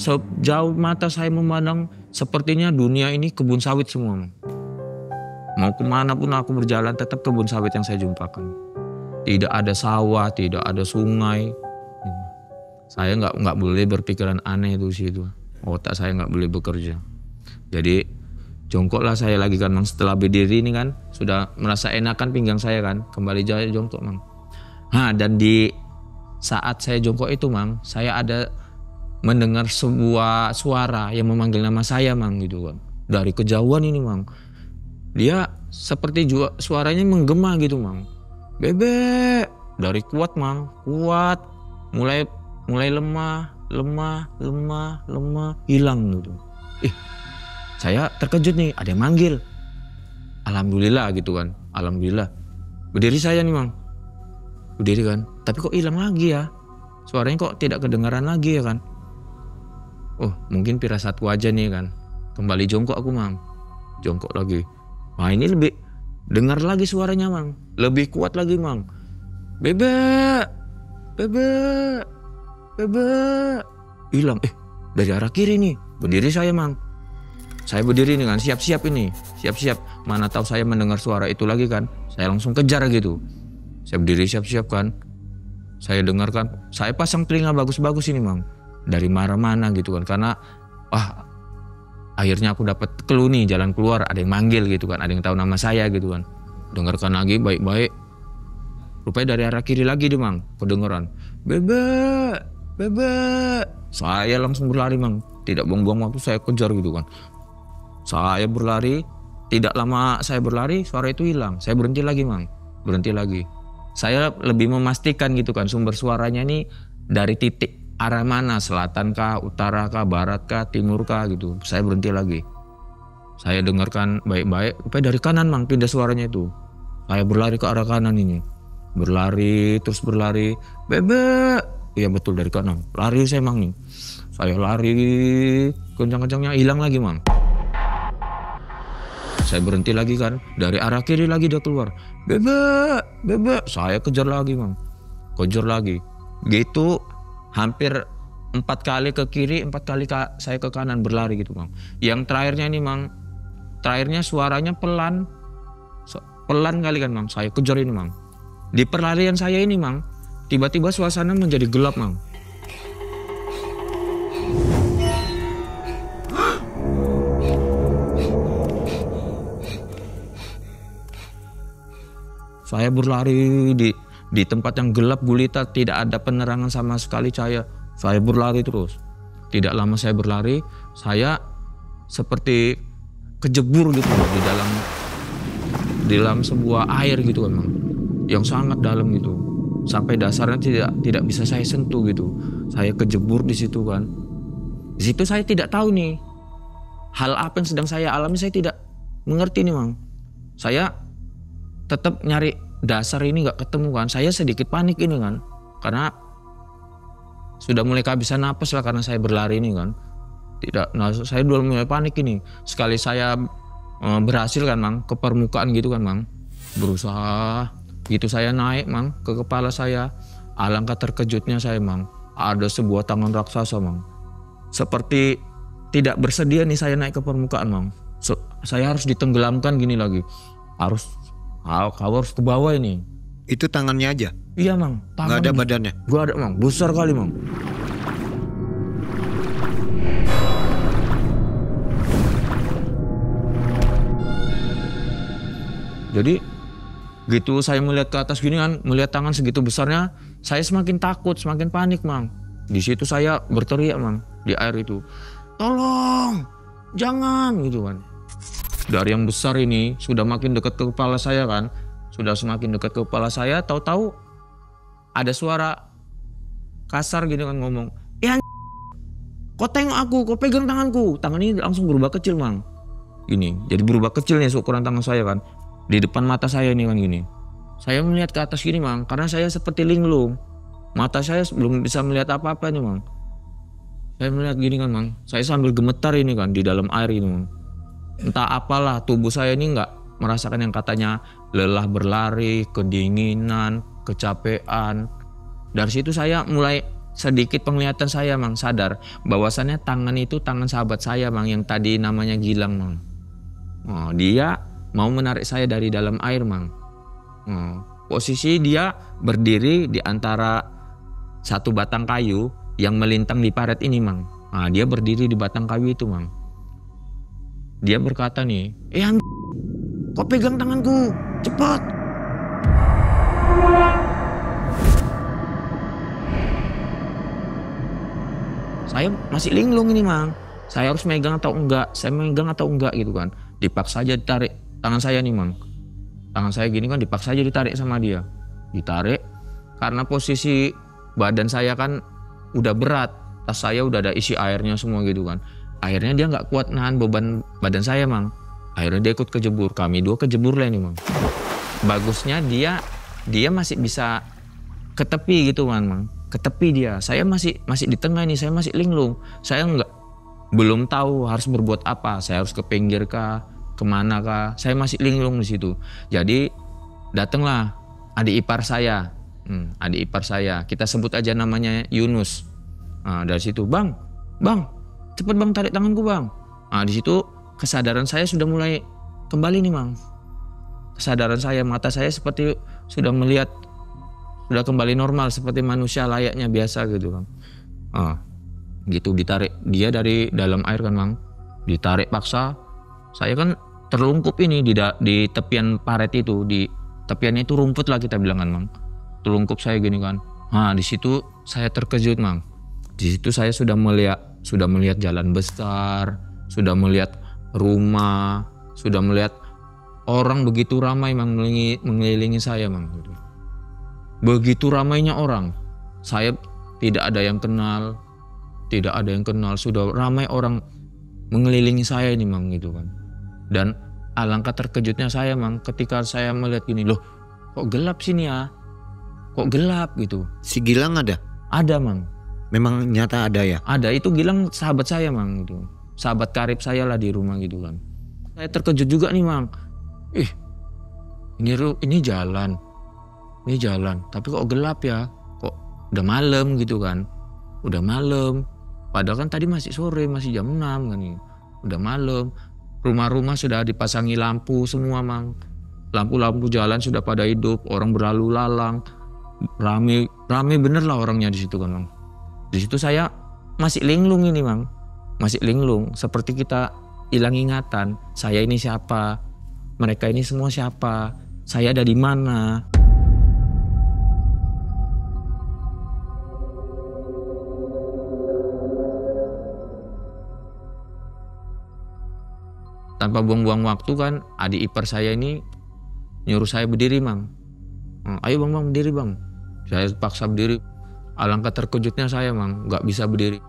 Sejauh mata saya memandang sepertinya dunia ini kebun sawit semua Mang. Mau kemana pun aku berjalan tetap kebun sawit yang saya jumpakan. Tidak ada sawah, tidak ada sungai. Saya nggak boleh berpikiran aneh itu situ. Otak saya nggak boleh bekerja. Jadi jongkoklah saya lagi kan Mang. Setelah berdiri ini kan sudah merasa enakan pinggang saya kan. Kembali jongkok Mang. Dan di saat saya jongkok itu Mang. Saya ada mendengar sebuah suara yang memanggil nama saya Mang gitu kan. Dari kejauhan ini Mang. Dia seperti juga suaranya menggema gitu Mang. Bebek. Dari kuat Mang. Kuat. Mulai lemah, hilang gitu. Saya terkejut nih, ada yang manggil. Alhamdulillah gitu kan, alhamdulillah. Berdiri saya nih Mang. Berdiri kan, tapi kok hilang lagi ya. Suaranya kok tidak kedengaran lagi ya kan. Oh mungkin firasatku aja nih kan. Kembali jongkok aku Mang. Jongkok lagi. Wah ini lebih, dengar lagi suaranya Mang. Lebih kuat lagi Mang. Bebek. Bebek. Bebek. Hilang. Dari arah kiri nih. Berdiri saya Mang. Saya berdiri nih kan. Siap-siap ini. Siap-siap. Mana tahu saya mendengar suara itu lagi kan. Saya langsung kejar gitu. Saya berdiri siap-siap kan. Saya dengarkan. Saya pasang telinga bagus-bagus ini Mang. Dari mana-mana gitu kan. Karena akhirnya aku dapat clue nih. Jalan keluar. Ada yang manggil gitu kan. Ada yang tahu nama saya gitu kan. Dengarkan lagi baik-baik. Rupanya dari arah kiri lagi deh Mang. Kedengeran. Bebek. Bebek. Saya langsung berlari Mang. Tidak buang-buang waktu saya kejar gitu kan. Saya berlari. Tidak lama saya berlari suara itu hilang. Saya berhenti lagi Mang. Berhenti lagi. Saya lebih memastikan gitu kan. Sumber suaranya ini dari titik arah mana. Selatan kah, utara kah, barat kah, timur kah gitu. Saya berhenti lagi. Saya dengarkan baik-baik. Rupanya dari kanan Mang pindah suaranya itu. Saya berlari ke arah kanan ini. Berlari terus berlari. Bebek. Iya betul dari kanan. Lari saya Mang nih. Saya lari kencang-kencangnya hilang lagi Mang. Saya berhenti lagi kan. Dari arah kiri lagi dia keluar. Bebek. Bebek. Saya kejar lagi Mang. Kejar lagi. Gitu hampir 4 kali ke kiri, 4 kali saya ke kanan berlari gitu Mang. Yang terakhirnya ini Mang. Terakhirnya suaranya pelan. Pelan kali kan Mang. Saya kejar ini Mang. Di perlarian saya ini Mang. Tiba-tiba suasana menjadi gelap Mang. Saya berlari Di tempat yang gelap gulita, tidak ada penerangan sama sekali cahaya. Saya berlari terus. Tidak lama saya berlari, saya seperti kejebur gitu di dalam sebuah air gitu kan, Mang. Yang sangat dalam gitu. Sampai dasarnya tidak bisa saya sentuh gitu. Saya kejebur di situ kan. Di situ saya tidak tahu nih hal apa yang sedang saya alami, saya tidak mengerti nih, Mang. Saya tetap nyari dasar ini nggak ketemu kan. Saya sedikit panik ini kan. Karena sudah mulai kehabisan napas lah karena saya berlari ini kan. Saya udah mulai panik ini. Sekali saya berhasil kan, Mang, ke permukaan gitu kan, Mang. Berusaha gitu saya naik, Mang, ke kepala saya. Alangkah terkejutnya saya, Mang. Ada sebuah tangan raksasa, Mang. Seperti tidak bersedia nih saya naik ke permukaan, Mang. Saya harus ditenggelamkan gini lagi. Kau harus ke bawah ini. Itu tangannya aja? Iya, Mang. Nggak ada badannya? Gak ada, Mang. Besar kali, Mang. Jadi gitu saya melihat ke atas gini kan, melihat tangan segitu besarnya, saya semakin takut, semakin panik, Mang. Di situ saya berteriak, Mang, di air itu. Tolong, jangan gitu kan. Dari yang besar ini sudah makin dekat ke kepala saya kan, sudah semakin dekat ke kepala saya, tahu-tahu ada suara kasar gitu kan ngomong, kau tengok aku, kau pegang tanganku. Tangan ini langsung berubah kecil, Mang. Gini, jadi berubah kecil nih ukuran tangan saya kan. Di depan mata saya nih kan gini. Saya melihat ke atas gini, Mang, karena saya seperti linglung. Mata saya belum bisa melihat apa-apa nih, Mang. Saya melihat gini kan, Mang. Saya sambil gemetar ini kan di dalam air ini, Mang. Entah apalah tubuh saya ini nggak merasakan yang katanya lelah berlari, kedinginan, kecapean. Dari situ saya mulai sedikit penglihatan saya, Mang, sadar bahwasannya tangan itu tangan sahabat saya, Mang, yang tadi namanya Gilang, Mang. Oh, dia mau menarik saya dari dalam air, Mang. Posisi dia berdiri di antara satu batang kayu yang melintang di paret ini, Mang. Dia berdiri di batang kayu itu, Mang. Dia berkata nih, kau pegang tanganku, cepat. Saya masih linglung ini, Mang. Saya harus megang atau enggak, gitu kan. Dipaksa aja ditarik tangan saya nih, Mang. Tangan saya gini kan dipaksa aja ditarik sama dia. Ditarik karena posisi badan saya kan udah berat. Tas saya udah ada isi airnya semua gitu kan. Akhirnya dia nggak kuat nahan beban badan saya, Mang. Akhirnya dia ikut kejebur. Kami dua kejebur lah ini, Mang. Bagusnya dia masih bisa ke tepi gitu kan, Mang. Ke tepi dia. Saya masih di tengah ini. Saya masih linglung. Saya belum tahu harus berbuat apa. Saya harus ke pinggir kah, kemana kah? Saya masih linglung di situ. Jadi datanglah adik ipar saya. Adik ipar saya. Kita sebut aja namanya Yunus. Dari situ, bang, cepet bang tarik tanganku, bang. Di situ kesadaran saya sudah mulai kembali nih, Mang. Kesadaran saya, mata saya seperti sudah melihat, sudah kembali normal seperti manusia layaknya biasa gitu, Bang. Gitu ditarik dia dari dalam air kan, Mang. Ditarik paksa. Saya kan terlungkup ini di tepian paret itu, di tepian itu rumput lah kita bilang kan, Mang. Terlungkup saya gini kan. Di situ saya terkejut, Mang. Di situ saya sudah melihat jalan besar, sudah melihat rumah, sudah melihat orang begitu ramai, Mang, mengelilingi saya, Mang. Begitu ramainya orang. Saya tidak ada yang kenal, sudah ramai orang mengelilingi saya ini, Mang, gitu kan. Dan alangkah terkejutnya saya, Mang, ketika saya melihat gini, loh, kok gelap sini ya? Kok gelap gitu? Si Gilang ada? Ada, Mang. Memang nyata ada ya? Ada, itu Gilang sahabat saya, Mang, gitu. Sahabat karib saya lah di rumah gitu kan. Saya terkejut juga nih, Mang. Ini jalan. Ini jalan, tapi kok gelap ya? Kok udah malam gitu kan? Udah malam. Padahal kan tadi masih sore, masih jam 6 kan nih. Udah malam. Rumah-rumah sudah dipasangi lampu semua, Mang. Lampu-lampu jalan sudah pada hidup, orang berlalu lalang. Rame bener lah orangnya di situ kan, Mang. Di situ saya masih linglung ini, Mang. Masih linglung, seperti kita hilang ingatan. Saya ini siapa? Mereka ini semua siapa? Saya ada di mana? tanpa buang-buang waktu kan, adik ipar saya ini nyuruh saya berdiri mang. Ayo bang berdiri bang. Saya paksa berdiri. Alangkah terkejutnya saya mang, nggak bisa berdiri.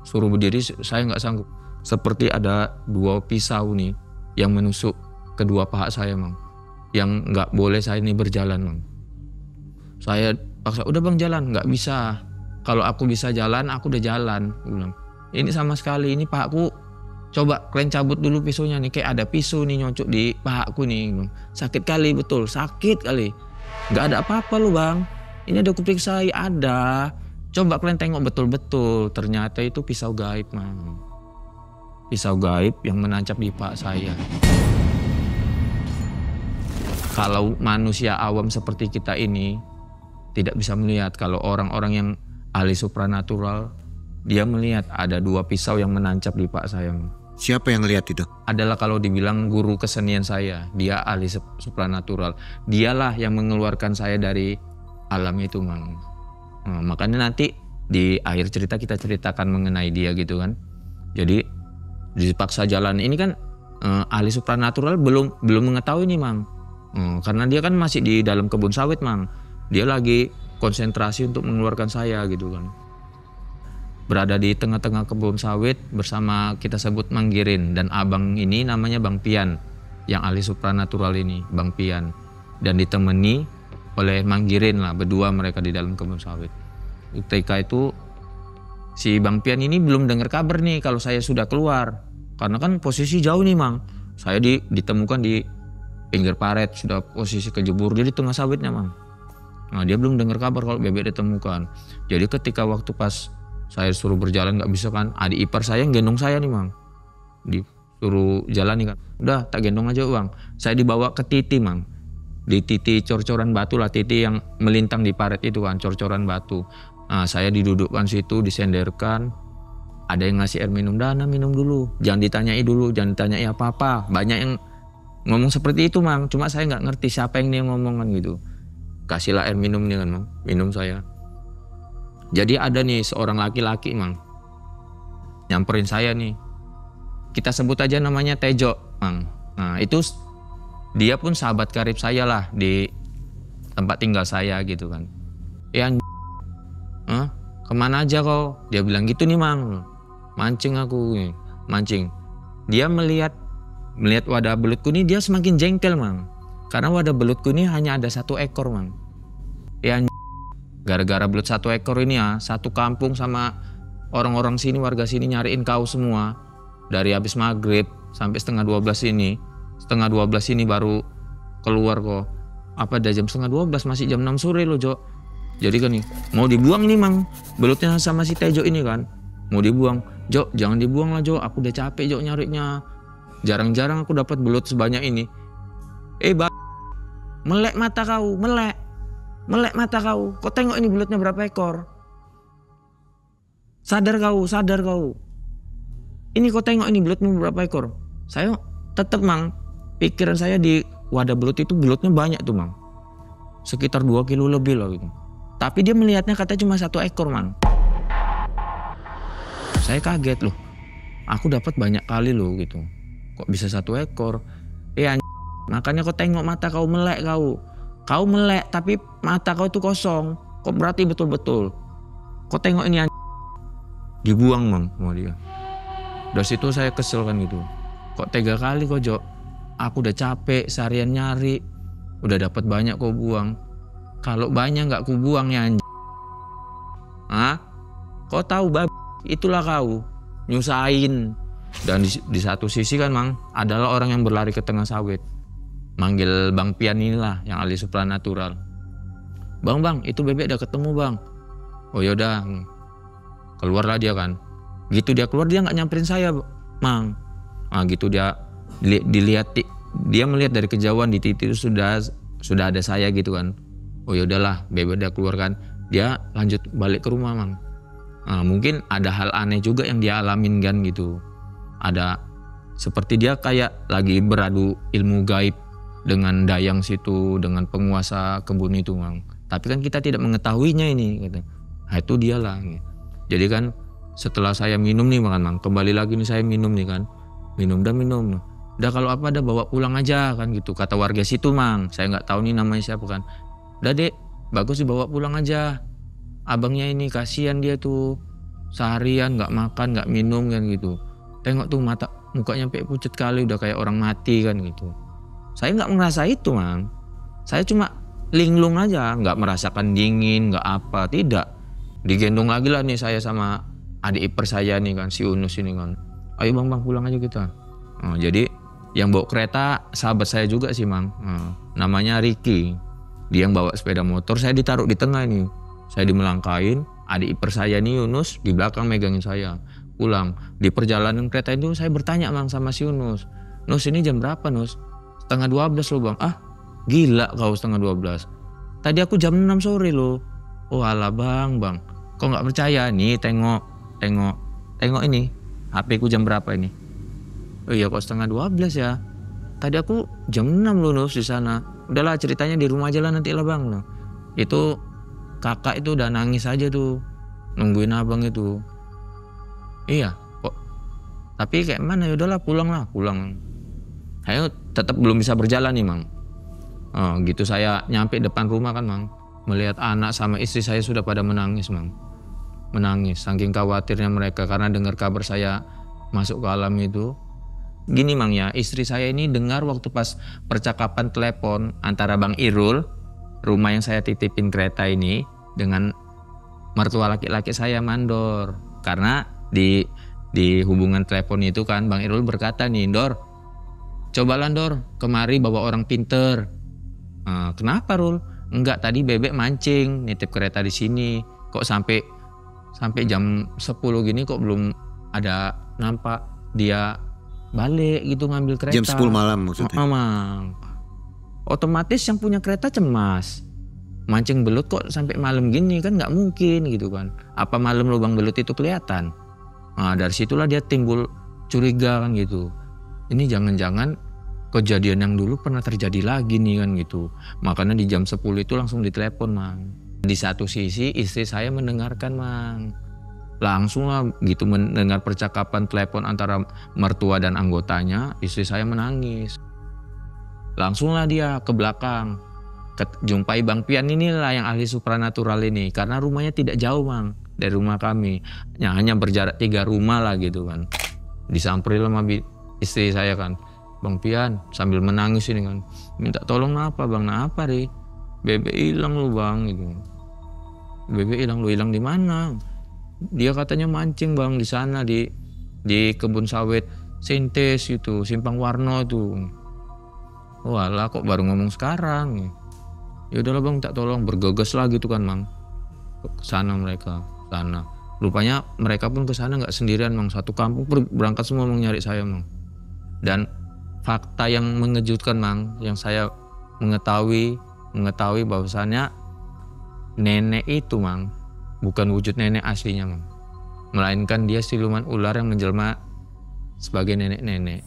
Suruh berdiri saya nggak sanggup. Seperti ada 2 pisau nih yang menusuk kedua paha saya mang. Yang nggak boleh saya ini berjalan mang. Saya paksa, udah bang jalan, nggak bisa. Kalau aku bisa jalan, aku udah jalan. Bilang, ini sama sekali, ini pahaku. Coba kalian cabut dulu pisaunya nih, kayak ada pisau nih nyocok di pahaku nih. Sakit kali, betul, sakit kali. Nggak ada apa-apa lu bang. Ini ada kuperiksa, ada. Coba kalian tengok betul-betul. Ternyata itu pisau gaib mang. Pisau gaib yang menancap di paha saya. Kalau manusia awam seperti kita ini tidak bisa melihat, kalau orang-orang yang ahli supranatural, dia melihat ada 2 pisau yang menancap di paha saya. Siapa yang lihat itu? Adalah kalau dibilang guru kesenian saya, dia ahli supranatural. Dialah yang mengeluarkan saya dari alam itu mang. Makanya nanti di akhir cerita kita ceritakan mengenai dia gitu kan. Jadi dipaksa jalan ini kan ahli supranatural belum mengetahui nih mang. Karena dia kan masih di dalam kebun sawit mang. Dia lagi konsentrasi untuk mengeluarkan saya gitu kan. Berada di tengah-tengah kebun sawit bersama kita sebut Manggirin. Dan abang ini namanya Bang Pian. Yang ahli supranatural ini, Bang Pian. Dan ditemani oleh Manggirin lah, berdua mereka di dalam kebun sawit. Ketika itu si Bang Pian ini belum dengar kabar nih kalau saya sudah keluar. Karena kan posisi jauh nih mang. Saya ditemukan di pinggir paret, sudah posisi kejebur, dia di tengah sawitnya mang. Nah dia belum dengar kabar kalau bebek ditemukan. Jadi ketika waktu pas saya suruh berjalan nggak bisa kan, adik ipar saya yang gendong saya nih mang. Disuruh jalan nih kan, udah tak gendong aja bang. Saya dibawa ke titi mang. Di titi cor-coran batu lah, titi yang melintang di paret itu kan, cor-coran batu. Nah saya didudukkan situ, disenderkan. Ada yang ngasih air minum, Dana minum dulu. Jangan ditanyai dulu, jangan ditanyai apa-apa. Banyak yang ngomong seperti itu mang, cuma saya nggak ngerti siapa yang dia ngomong kan gitu. Kasihlah air minum nih kan mang, minum saya. Jadi ada nih seorang laki-laki mang, nyamperin saya nih. Kita sebut aja namanya Tejo mang. Nah itu dia pun sahabat karib saya lah di tempat tinggal saya gitu kan. Kemana aja kau? Dia bilang gitu nih mang. Mancing aku, mancing. Dia melihat wadah belutku ini, dia semakin jengkel mang. Karena wadah belutku ini hanya ada 1 ekor mang. Gara-gara belut 1 ekor ini ya, satu kampung sama orang-orang sini, warga sini nyariin kau semua. Dari habis maghrib sampai setengah 12 ini. Setengah 12 ini baru keluar kok. Apa ada jam setengah 12, masih jam 6 sore loh Jo. Jadi kan nih, mau dibuang nih mang. Belutnya sama si Tejo ini kan. Mau dibuang. Jo, jangan dibuang lah Jo, aku udah capek Jo nyarinya. Jarang-jarang aku dapat belut sebanyak ini. Melek mata kau, melek mata kau. Kau tengok ini belutnya berapa ekor? Sadar kau. Ini kau tengok ini belutmu berapa ekor? Saya tetap mang, pikiran saya di wadah belut itu belutnya banyak tuh mang. Sekitar 2 kilo lebih lah gitu. Tapi dia melihatnya katanya cuma 1 ekor mang. Saya kaget loh. Aku dapat banyak kali loh gitu. Kok bisa 1 ekor? Makanya kau tengok mata kau, melek kau. Kau melek tapi mata kau tuh kosong. Kok berarti betul-betul. Kau tengok ini dibuang mang sama dia. Dari situ saya kesel kan gitu. Kok tega kali kau Jo? Aku udah capek seharian nyari. Udah dapat banyak kau buang. Kalau banyak nggak ku buang ya Kau tahu itulah kau nyusahin. Dan di satu sisi kan mang adalah orang yang berlari ke tengah sawit. Manggil Bang Pian inilah yang ahli supranatural. Bang, itu bebek udah ketemu bang. Oh yaudah, keluarlah dia kan. Gitu dia keluar, dia nggak nyamperin saya mang. Gitu dia dilihat, dia melihat dari kejauhan di titik itu sudah ada saya gitu kan. Oh yaudahlah, bebek udah keluar kan. Dia lanjut balik ke rumah mang. Mungkin ada hal aneh juga yang dia alamin kan gitu. Ada seperti dia kayak lagi beradu ilmu gaib dengan dayang situ, dengan penguasa kebun itu mang. Tapi kan kita tidak mengetahuinya ini gitu. Itu dialah gitu. Jadi kan setelah saya minum nih mang, kembali lagi nih saya minum nih kan. Minum. Udah kalau apa ada bawa pulang aja kan gitu, kata warga situ mang. Saya nggak tahu nih namanya siapa kan. Udah dek, bagus dibawa pulang aja. Abangnya ini kasihan dia tuh, seharian nggak makan nggak minum kan gitu. Tengok tuh mukanya sampai pucat kali, udah kayak orang mati kan gitu. Saya nggak merasa itu mang. Saya cuma linglung aja, nggak merasakan dingin, nggak apa, tidak. Digendong lagi lah nih saya sama adik ipar saya nih kan, si Unus ini kan. Ayo bang pulang aja kita. Jadi yang bawa kereta sahabat saya juga sih mang, namanya Ricky. Dia yang bawa sepeda motor, saya ditaruh di tengah ini. Saya dimelangkain, adik ipar saya nih Yunus di belakang megangin saya. Pulang. Di perjalanan kereta itu saya bertanya mang sama si Yunus. Nus ini jam berapa Nus? 11:30 loh bang. Ah gila kau 11:30. Tadi aku jam 6 sore loh. Oh alah bang. Kau nggak percaya? Nih tengok ini. HP ku jam berapa ini? Oh iya kok 11:30 ya. Tadi aku jam 6 loh Nus di sana. Udahlah ceritanya di rumah aja lah nanti lah bang. Nah, itu kakak itu udah nangis aja tuh nungguin abang itu. Iya kok. Tapi kayak mana ya udahlah pulang. Saya tetap belum bisa berjalan nih mang. Gitu saya nyampe depan rumah kan mang. Melihat anak sama istri saya sudah pada menangis mang. Menangis saking khawatirnya mereka karena dengar kabar saya masuk ke alam itu. Gini mang ya, istri saya ini dengar waktu pas percakapan telepon antara Bang Irul, rumah yang saya titipin kereta ini, dengan mertua laki-laki saya mandor. Karena di hubungan telepon itu kan Bang Irul berkata nih, Dor, cobalah Dor, kemari bawa orang pinter. Kenapa Rul? Enggak, tadi Bebek mancing nitip kereta di sini. Kok sampai jam 10 gini kok belum ada nampak dia balik gitu ngambil kereta. Jam 10 malam maksudnya? Mang. Otomatis yang punya kereta cemas. Mancing belut kok sampai malam gini kan nggak mungkin gitu kan. Apa malam lubang belut itu kelihatan? Dari situlah dia timbul curiga kan gitu. Ini jangan-jangan kejadian yang dulu pernah terjadi lagi nih kan gitu. Makanya di jam 10 itu langsung ditelepon mang. Di satu sisi istri saya mendengarkan mang. Langsung lah gitu mendengar percakapan telepon antara mertua dan anggotanya, istri saya menangis. Langsunglah dia ke belakang, jumpai Bang Pian inilah yang ahli supranatural ini, karena rumahnya tidak jauh mang dari rumah kami, hanya berjarak 3 rumah lah gitu kan. Disamperin sama istri saya kan, Bang Pian sambil menangis ini kan, minta tolong apa bang? Nah apa Ri? Bebek hilang lu bang gitu. Bebek hilang, lu hilang di mana? Dia katanya mancing bang di sana di kebun sawit Sintes itu, Simpang Warno itu. Walah kok baru ngomong sekarang. Ya udahlah bang, tak tolong, bergegas lah gitu kan mang. Ke sana mereka, sana. Rupanya mereka pun ke sana nggak sendirian mang, satu kampung berangkat semua mang nyari saya mang. Dan fakta yang mengejutkan mang, yang saya mengetahui bahwasannya nenek itu mang bukan wujud nenek aslinya mang, melainkan dia siluman ular yang menjelma sebagai nenek-nenek,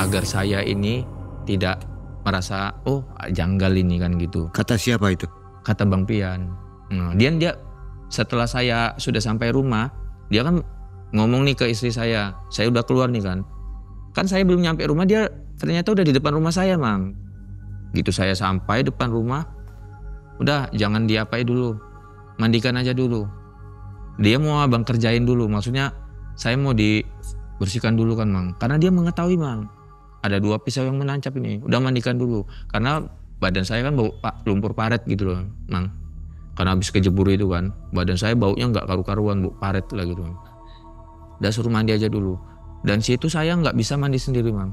agar saya ini tidak merasa oh janggal ini kan gitu. Kata siapa itu? Kata Bang Pian. Nah, dia setelah saya sudah sampai rumah, dia kan ngomong nih ke istri saya udah keluar nih kan saya belum nyampe rumah, dia ternyata udah di depan rumah saya mang. Gitu saya sampai depan rumah, udah jangan diapain dulu, mandikan aja dulu. Dia mau abang kerjain dulu, maksudnya saya mau dibersihkan dulu kan mang. Karena dia mengetahui mang, ada 2 pisau yang menancap ini, udah mandikan dulu. Karena badan saya kan bau lumpur paret gitu loh mang. Karena habis kejebur itu kan, badan saya baunya nggak karu-karuan, bau paret lah gitu. Udah suruh mandi aja dulu. Dan situ saya nggak bisa mandi sendiri mang.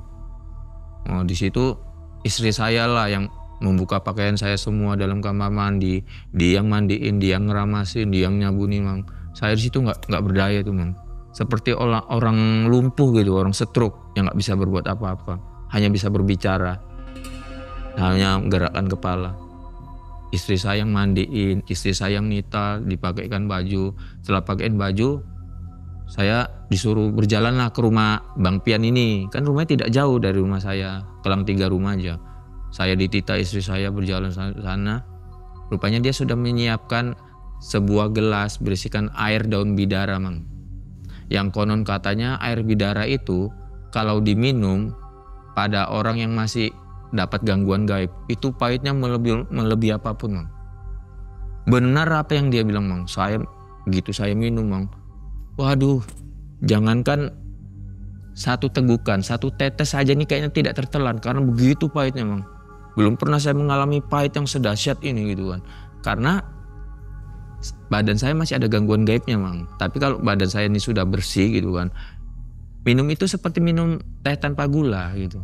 Di situ istri saya lah yang membuka pakaian saya semua dalam kamar mandi, dia yang mandiin, dia yang ngeramasin, dia yang nyabunin mang. Saya di situ nggak berdaya tuh mang, seperti orang lumpuh gitu, orang stroke yang nggak bisa berbuat apa-apa, hanya bisa berbicara, hanya menggerakkan kepala. Istri saya yang mandiin, istri saya yang nita, dipakaikan baju. Setelah pakaiin baju, saya disuruh berjalan lah ke rumah Bang Pian ini, kan rumahnya tidak jauh dari rumah saya, kelang 3 rumah aja. Saya ditita istri saya berjalan sana. Rupanya dia sudah menyiapkan sebuah gelas berisikan air daun bidara mang. Yang konon katanya air bidara itu kalau diminum pada orang yang masih dapat gangguan gaib, itu pahitnya melebihi apapun, Mang. Benar apa yang dia bilang, Mang. Saya minum, Mang. Waduh, jangankan satu tegukan, satu tetes saja nih kayaknya tidak tertelan karena begitu pahitnya, Mang. Belum pernah saya mengalami pahit yang sedahsyat ini gitu kan. Karena badan saya masih ada gangguan gaibnya, Mang. Tapi kalau badan saya ini sudah bersih gitu kan, minum itu seperti minum teh tanpa gula gitu.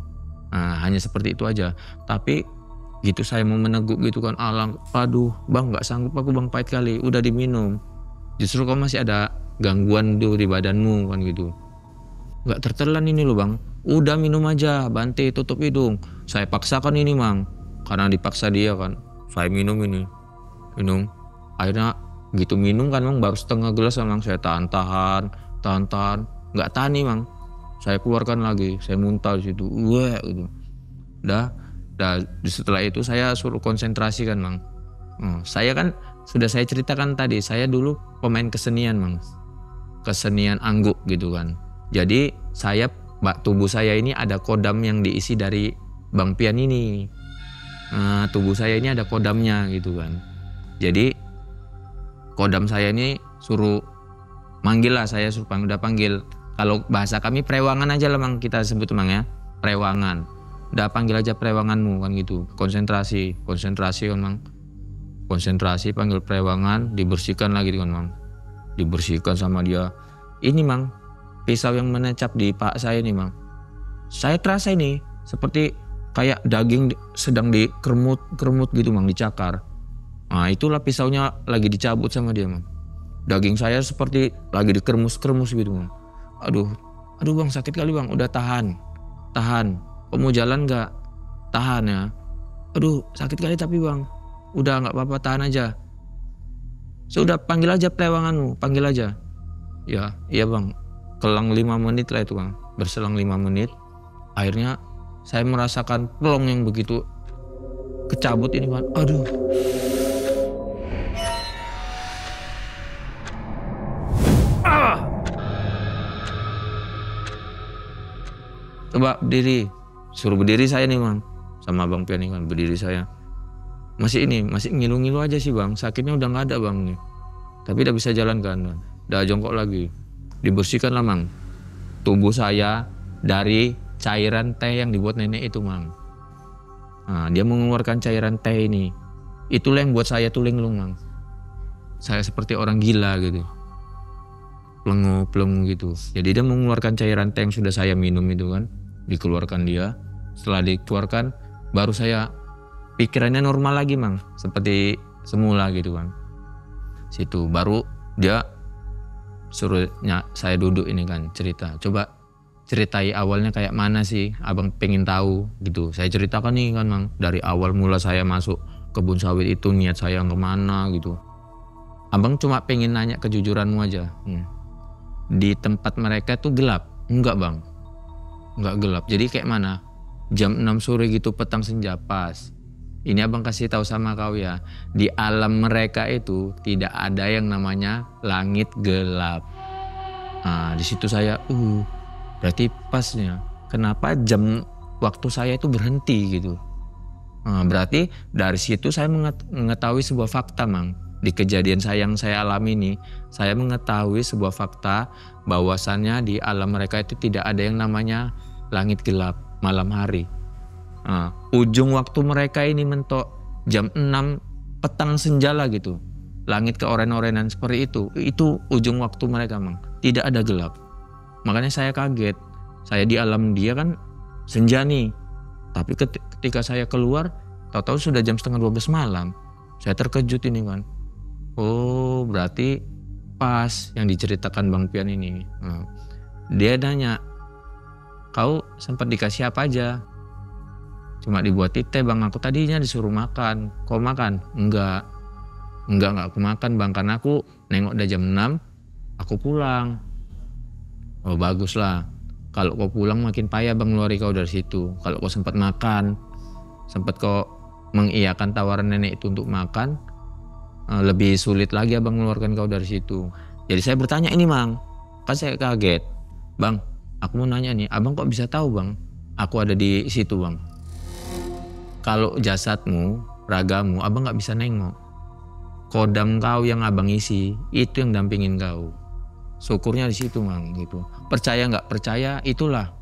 Nah, hanya seperti itu aja. Tapi gitu saya mau meneguk gitu kan, aduh Bang, nggak sanggup aku Bang, pahit kali, udah diminum. Justru kau masih ada gangguan tuh di badanmu kan gitu. Nggak tertelan ini loh Bang, udah minum aja, banting tutup hidung. Saya paksakan ini, Mang, karena dipaksa dia kan. Saya minum. Akhirnya gitu minum kan, Mang, baru setengah gelas Mang. Saya tahan, nggak tahan nih, Mang. Saya keluarkan lagi, saya muntah di situ, gitu. Dah setelah itu saya suruh konsentrasi kan, Mang. Saya kan sudah saya ceritakan tadi, saya dulu pemain kesenian, Mang. Kesenian angguk gitu kan. Jadi tubuh saya ini ada kodam yang diisi dari Bang Pian ini. Tubuh saya ini ada kodamnya gitu kan. Jadi kodam saya ini suruh manggil lah, saya suruh panggil. Kalau bahasa kami prewangan aja lah, Mang, kita sebut, Mang, ya. Prewangan. Udah panggil aja prewanganmu kan gitu. Konsentrasi kan, Mang. Konsentrasi, panggil prewangan, dibersihkan lagi kan, Mang. Dibersihkan sama dia. Ini, Mang, pisau yang menancap di paha saya nih, Mang. Saya terasa ini seperti kayak daging sedang dikermut gitu, Mang, dicakar. Nah, itulah pisaunya lagi dicabut sama dia, Mang. Daging saya seperti lagi dikermus gitu, Mang. Aduh Bang, sakit kali Bang. Udah tahan. Kau mau jalan gak? Tahan ya. Aduh, sakit kali tapi Bang. Udah gak apa-apa, tahan aja. Sudah, panggil aja prewanganmu, panggil aja. Ya, iya Bang. Kelang 5 menit lah itu, Bang. Berselang 5 menit. Akhirnya saya merasakan plong yang begitu kecabut ini, Bang. Aduh. Coba berdiri, suruh berdiri saya nih, Bang, sama Bang Pian kan, berdiri saya. Masih ngilu-ngilu aja sih, Bang, sakitnya udah nggak ada, Bang, nih. Tapi udah bisa jalan kan, udah jongkok lagi. Dibersihkan lah, Mang, tubuh saya dari cairan teh yang dibuat nenek itu, Mang. Nah, dia mengeluarkan cairan teh ini, itulah yang buat saya tuh linglung, Mang. Saya seperti orang gila gitu, peleng gitu. Jadi dia mengeluarkan cairan teh yang sudah saya minum itu kan, dikeluarkan dia. Setelah dikeluarkan, baru saya pikirannya normal lagi, Mang, seperti semula gitu kan. Situ baru dia suruhnya saya duduk ini kan, cerita, coba ceritai awalnya kayak mana sih, Abang pengen tahu gitu. Saya ceritakan nih kan, Mang, dari awal mula saya masuk kebun sawit itu, niat saya kemana gitu. Abang cuma pengen nanya kejujuranmu aja. Di tempat mereka tuh gelap? Enggak, Bang, enggak gelap. Jadi kayak mana? Jam 6 sore gitu, petang senja pas. Ini Abang kasih tahu sama kau ya, di alam mereka itu tidak ada yang namanya langit gelap. Nah, di situ saya, berarti pasnya. Kenapa jam waktu saya itu berhenti gitu? Nah, berarti dari situ saya mengetahui sebuah fakta, Mang. Di kejadian yang saya alami ini, saya mengetahui sebuah fakta bahwasannya di alam mereka itu tidak ada yang namanya langit gelap malam hari. Nah, ujung waktu mereka ini mentok jam 6 petang senja lah gitu. Langit keoren-orenan seperti itu ujung waktu mereka, Mang. Tidak ada gelap. Makanya saya kaget. Saya di alam dia kan senja nih. Tapi ketika saya keluar, tahu-tahu sudah jam setengah 12 malam. Saya terkejut ini kan. Oh, berarti pas yang diceritakan Bang Pian ini. Nah, dia nanya, kau sempat dikasih apa aja? Cuma dibuat teh, Bang, aku tadinya disuruh makan. Kau makan? Enggak aku makan, Bang, karena aku nengok udah jam 6, aku pulang. Oh, bagus lah. Kalau kau pulang makin payah, Bang, ngeluari kau dari situ. Kalau kau sempat makan, sempat kau mengiyakan tawaran nenek itu untuk makan, lebih sulit lagi Abang mengeluarkan kau dari situ. Jadi saya bertanya ini, Mang, kan saya kaget. Bang, aku mau nanya nih, Abang kok bisa tahu, Bang, aku ada di situ bang. Kalau jasadmu, ragamu, abang nggak bisa nengok. Kodam kau yang abang isi, itu yang dampingin kau. Syukurnya di situ bang gitu. Percaya nggak percaya, itulah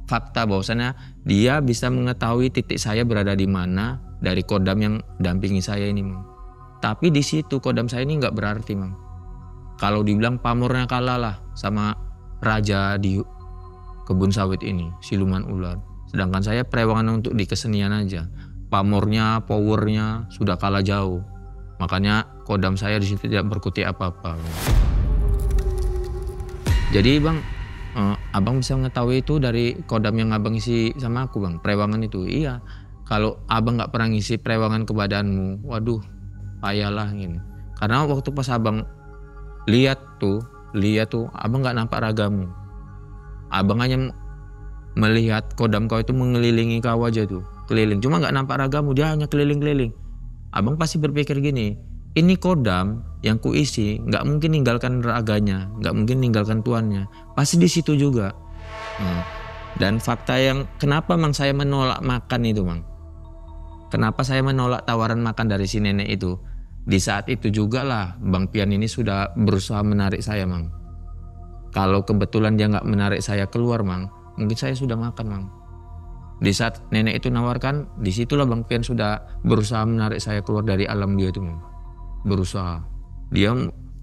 fakta bahwasannya dia bisa mengetahui titik saya berada di mana dari kodam yang dampingi saya ini bang. Tapi di situ kodam saya ini nggak berarti bang. Kalau dibilang pamornya kalah lah sama raja di kebun sawit ini, siluman ular. Sedangkan saya perewangan untuk di kesenian aja. Pamornya, powernya sudah kalah jauh. Makanya kodam saya di situ tidak berkutik apa-apa. Jadi bang, abang bisa mengetahui itu dari kodam yang abang isi sama aku bang, perewangan itu. Iya, kalau abang nggak pernah ngisi perewangan ke badanmu, waduh, payahlah gini. Karena waktu pas abang lihat tuh, abang nggak nampak ragamu. Abang hanya melihat kodam kau itu mengelilingi kau aja tuh, keliling. Cuma nggak nampak ragamu, dia hanya keliling-keliling. Abang pasti berpikir gini, ini kodam yang kuisi nggak mungkin ninggalkan raganya, nggak mungkin ninggalkan tuannya, pasti di situ juga. Dan fakta yang kenapa mang saya menolak makan itu mang, kenapa saya menolak tawaran makan dari si nenek itu, di saat itu juga lah Bang Pian ini sudah berusaha menarik saya mang. Kalau kebetulan dia nggak menarik saya keluar mang, mungkin saya sudah makan mang. Di saat nenek itu nawarkan, disitulah Bang Pian sudah berusaha menarik saya keluar dari alam dia itu. Berusaha. Dia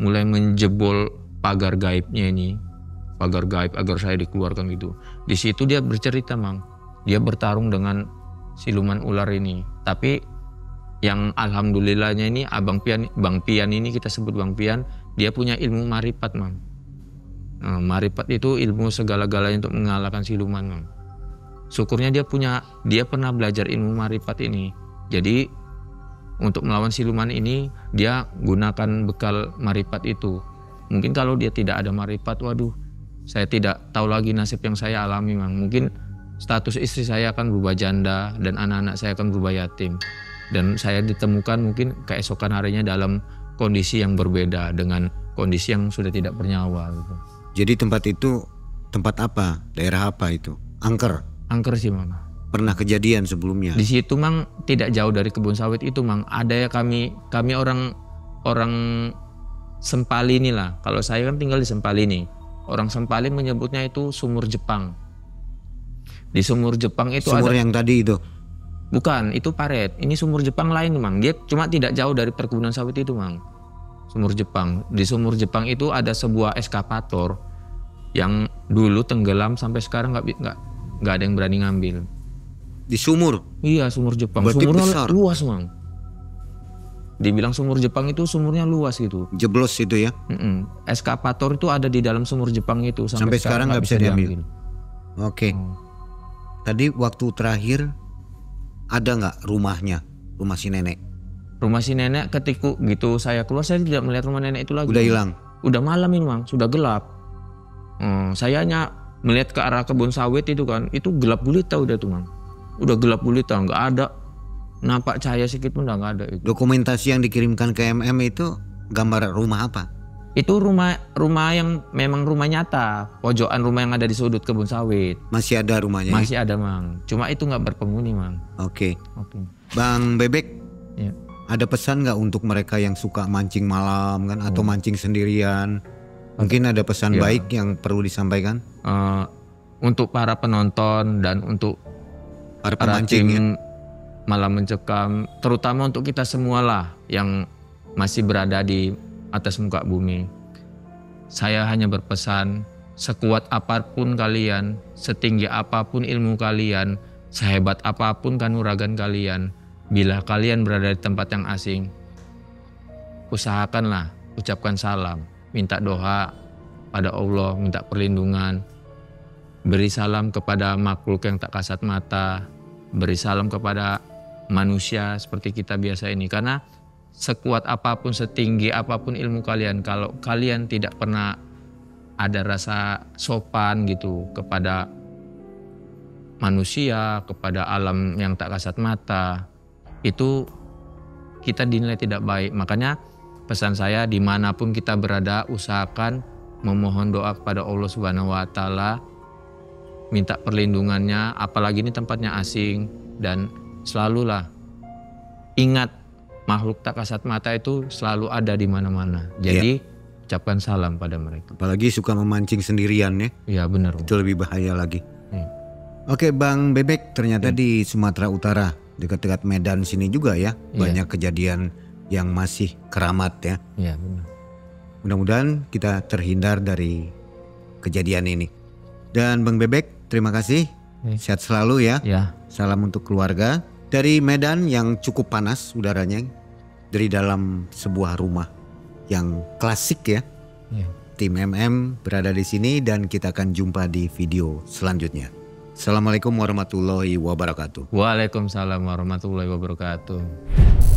mulai menjebol pagar gaibnya ini. Pagar gaib agar saya dikeluarkan gitu. Di situ dia bercerita Mang. Dia bertarung dengan siluman ular ini. Tapi yang alhamdulillahnya ini Bang Pian ini kita sebut Bang Pian. Dia punya ilmu marifat Mang. Marifat itu ilmu segala-galanya untuk mengalahkan siluman Mang. Syukurnya dia pernah belajar ilmu marifat ini. Jadi untuk melawan siluman ini dia gunakan bekal marifat itu. Mungkin kalau dia tidak ada marifat, waduh, saya tidak tahu lagi nasib yang saya alami Mang. Mungkin status istri saya akan berubah janda dan anak-anak saya akan berubah yatim. Dan saya ditemukan mungkin keesokan harinya dalam kondisi yang berbeda dengan kondisi yang sudah tidak bernyawa gitu. Jadi tempat itu tempat apa? Daerah apa itu? Angker. Angker sih Mang. Pernah kejadian sebelumnya? Di situ Mang tidak jauh dari kebun sawit itu Mang. Ada ya kami orang Sempali inilah. Kalau saya kan tinggal di Sempali nih. Orang Sempali menyebutnya itu sumur Jepang. Di sumur Jepang itu sumur yang tadi itu? Bukan, itu paret. Ini sumur Jepang lain Mang. Dia cuma tidak jauh dari perkebunan sawit itu Mang. Sumur Jepang. Di sumur Jepang itu ada sebuah eskapator yang dulu tenggelam sampai sekarang nggak ada yang berani ngambil. Di sumur? Iya, sumur Jepang. Berarti sumurnya besar. Luas Mang. Dibilang sumur Jepang itu sumurnya luas gitu. Jeblos itu ya? Eskapator itu ada di dalam sumur Jepang itu sampai sekarang nggak bisa diambil. Oke. Oh. Tadi waktu terakhir ada nggak rumahnya, rumah si nenek? Rumah si nenek ketika gitu saya keluar, saya tidak melihat rumah nenek itu lagi. Udah hilang? Udah malam ini Mang, sudah gelap. Saya hanya melihat ke arah kebun sawit itu kan, itu gelap gulita udah tuh Mang. Udah gelap gulita, nggak ada nampak cahaya sedikit pun, nggak ada itu. Dokumentasi yang dikirimkan ke MM itu gambar rumah apa? Itu rumah yang memang rumah nyata, pojokan rumah yang ada di sudut kebun sawit. Masih ada rumahnya? Masih ada Mang, cuma itu nggak berpenghuni Mang. Oke. Bang Bebek, ya. Ada pesan nggak untuk mereka yang suka mancing malam kan, atau mancing sendirian? Mungkin ada pesan baik yang perlu disampaikan? Untuk para penonton dan untuk para pemancing tim malam mencekam, terutama untuk kita semualah yang masih berada di atas muka bumi. Saya hanya berpesan, sekuat apapun kalian, setinggi apapun ilmu kalian, sehebat apapun kanuragan kalian, bila kalian berada di tempat yang asing, usahakanlah ucapkan salam, minta doa pada Allah, minta perlindungan, beri salam kepada makhluk yang tak kasat mata, beri salam kepada manusia seperti kita biasa ini. Karena sekuat apapun, setinggi apapun ilmu kalian, kalau kalian tidak pernah ada rasa sopan gitu kepada manusia, kepada alam yang tak kasat mata, itu kita dinilai tidak baik. Makanya pesan saya, dimanapun kita berada, usahakan memohon doa kepada Allah Subhanahu wa Ta'ala, minta perlindungannya, apalagi ini tempatnya asing. Dan selalulah ingat makhluk tak kasat mata itu selalu ada di mana-mana. Jadi ucapkan salam pada mereka. Apalagi suka memancing sendirian ya. Iya benar. Itu lebih bahaya lagi. Iya. Oke Bang Bebek, ternyata di Sumatera Utara dekat-dekat Medan sini juga ya banyak kejadian yang masih keramat ya. Iya benar. Mudah-mudahan kita terhindar dari kejadian ini. Dan Bang Bebek, terima kasih. Sehat selalu ya. Ya. Salam untuk keluarga. Dari Medan yang cukup panas udaranya. Dari dalam sebuah rumah yang klasik ya. Ya. Tim MM berada di sini dan kita akan jumpa di video selanjutnya. Assalamualaikum warahmatullahi wabarakatuh. Waalaikumsalam warahmatullahi wabarakatuh.